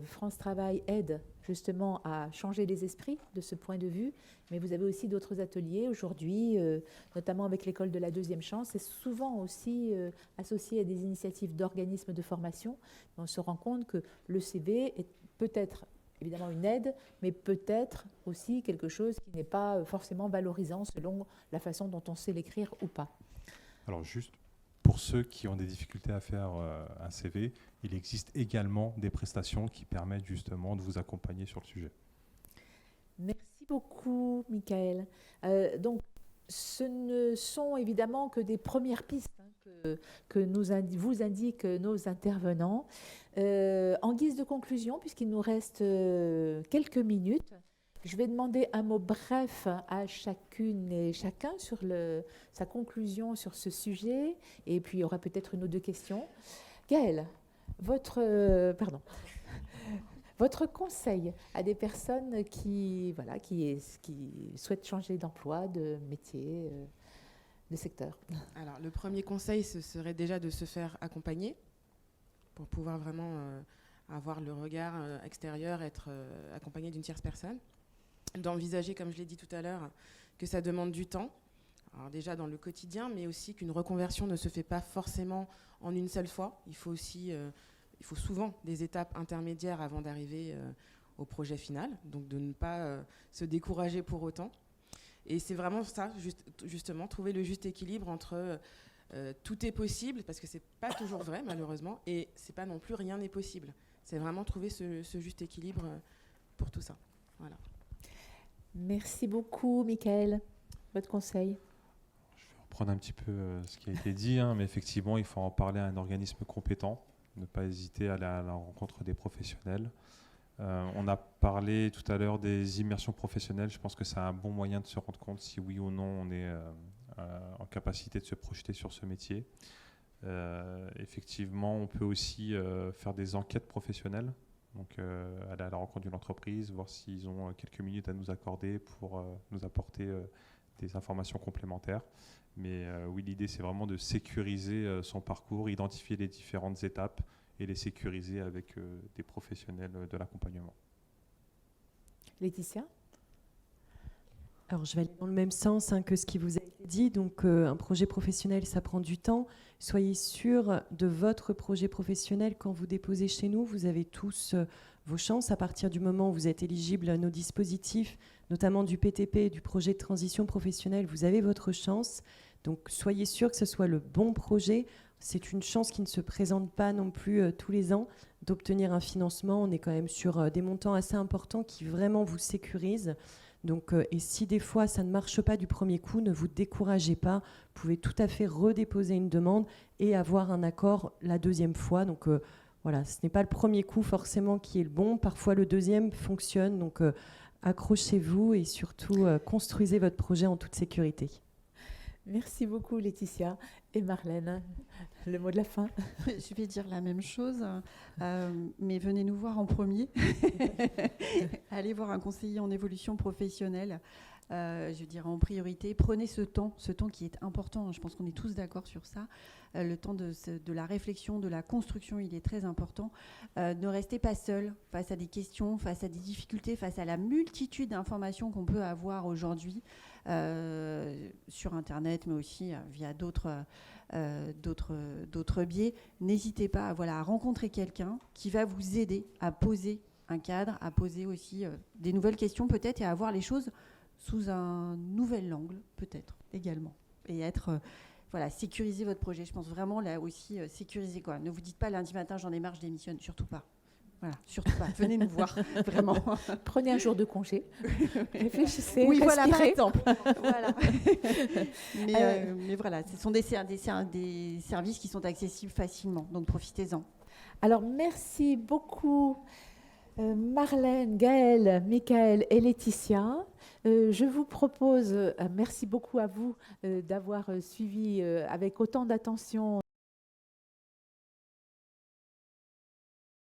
France Travail aide justement à changer les esprits de ce point de vue, mais vous avez aussi d'autres ateliers aujourd'hui, notamment avec l'école de la deuxième chance, et souvent aussi associé à des initiatives d'organismes de formation. On se rend compte que le CV est peut-être évidemment une aide, mais peut-être aussi quelque chose qui n'est pas forcément valorisant selon la façon dont on sait l'écrire ou pas. Alors juste pour ceux qui ont des difficultés à faire un CV, il existe également des prestations qui permettent justement de vous accompagner sur le sujet. Merci beaucoup, Michael. Donc, ce ne sont évidemment que des premières pistes que vous indiquent nos intervenants. En guise de conclusion, puisqu'il nous reste quelques minutes, je vais demander un mot bref à chacune et chacun sur sa conclusion sur ce sujet, et puis il y aura peut-être une ou deux questions. Gaëlle, votre conseil à des personnes qui souhaitent changer d'emploi, de métier, de secteur? Alors, le premier conseil, ce serait déjà de se faire accompagner pour pouvoir vraiment avoir le regard extérieur, être accompagné d'une tierce personne. D'envisager, comme je l'ai dit tout à l'heure, que ça demande du temps, alors déjà dans le quotidien, mais aussi qu'une reconversion ne se fait pas forcément en une seule fois. Il faut souvent des étapes intermédiaires avant d'arriver au projet final, donc de ne pas se décourager pour autant. Et c'est vraiment ça, justement, trouver le juste équilibre entre tout est possible, parce que c'est pas toujours vrai malheureusement, et c'est pas non plus rien n'est possible. C'est vraiment trouver ce juste équilibre pour tout ça. Voilà. Merci beaucoup, Michael. Votre conseil? Je vais reprendre un petit peu ce qui a été dit, mais effectivement, il faut en parler à un organisme compétent, ne pas hésiter à aller à la rencontre des professionnels. On a parlé tout à l'heure des immersions professionnelles. Je pense que c'est un bon moyen de se rendre compte si oui ou non on est en capacité de se projeter sur ce métier. Effectivement, on peut aussi faire des enquêtes professionnelles. Donc aller à la rencontre d'une entreprise, voir s'ils ont quelques minutes à nous accorder pour nous apporter des informations complémentaires. Mais oui, l'idée, c'est vraiment de sécuriser son parcours, identifier les différentes étapes et les sécuriser avec des professionnels de l'accompagnement. Laetitia? Alors, je vais aller dans le même sens que ce qui vous a été dit. Donc, un projet professionnel, ça prend du temps. Soyez sûr de votre projet professionnel. Quand vous déposez chez nous, vous avez tous vos chances. À partir du moment où vous êtes éligible à nos dispositifs, notamment du PTP, du projet de transition professionnelle, vous avez votre chance. Donc, soyez sûr que ce soit le bon projet. C'est une chance qui ne se présente pas non plus tous les ans d'obtenir un financement. On est quand même sur des montants assez importants qui vraiment vous sécurisent. Donc, et si des fois ça ne marche pas du premier coup, ne vous découragez pas. Vous pouvez tout à fait redéposer une demande et avoir un accord la deuxième fois. Donc voilà, ce n'est pas le premier coup forcément qui est le bon. Parfois le deuxième fonctionne. Donc accrochez-vous et surtout construisez votre projet en toute sécurité. Merci beaucoup Laetitia. Et Marlène, le mot de la fin? Je vais dire la même chose, mais venez nous voir en premier. Allez voir un conseiller en évolution professionnelle. je dirais en priorité. Prenez ce temps qui est important. Je pense qu'on est tous d'accord sur ça. Le temps de la réflexion, de la construction, il est très important. Ne restez pas seul face à des questions, face à des difficultés, face à la multitude d'informations qu'on peut avoir aujourd'hui sur Internet, mais aussi via d'autres biais. N'hésitez pas à rencontrer quelqu'un qui va vous aider à poser un cadre, à poser aussi des nouvelles questions peut-être et à voir les choses sous un nouvel angle peut-être également. Et sécuriser votre projet. Je pense vraiment là aussi, sécuriser quoi. Ne vous dites pas lundi matin j'en ai marre, je démissionne. Surtout pas. Voilà, surtout pas. Venez nous voir, vraiment. Prenez un jour de congé. Réfléchissez. Oui, voilà, par respirez. exemple. Voilà. Mais voilà, ce sont des services qui sont accessibles facilement, donc profitez-en. Alors, merci beaucoup Marlène, Gaëlle, Michael et Laetitia. Je vous propose, merci beaucoup à vous d'avoir suivi avec autant d'attention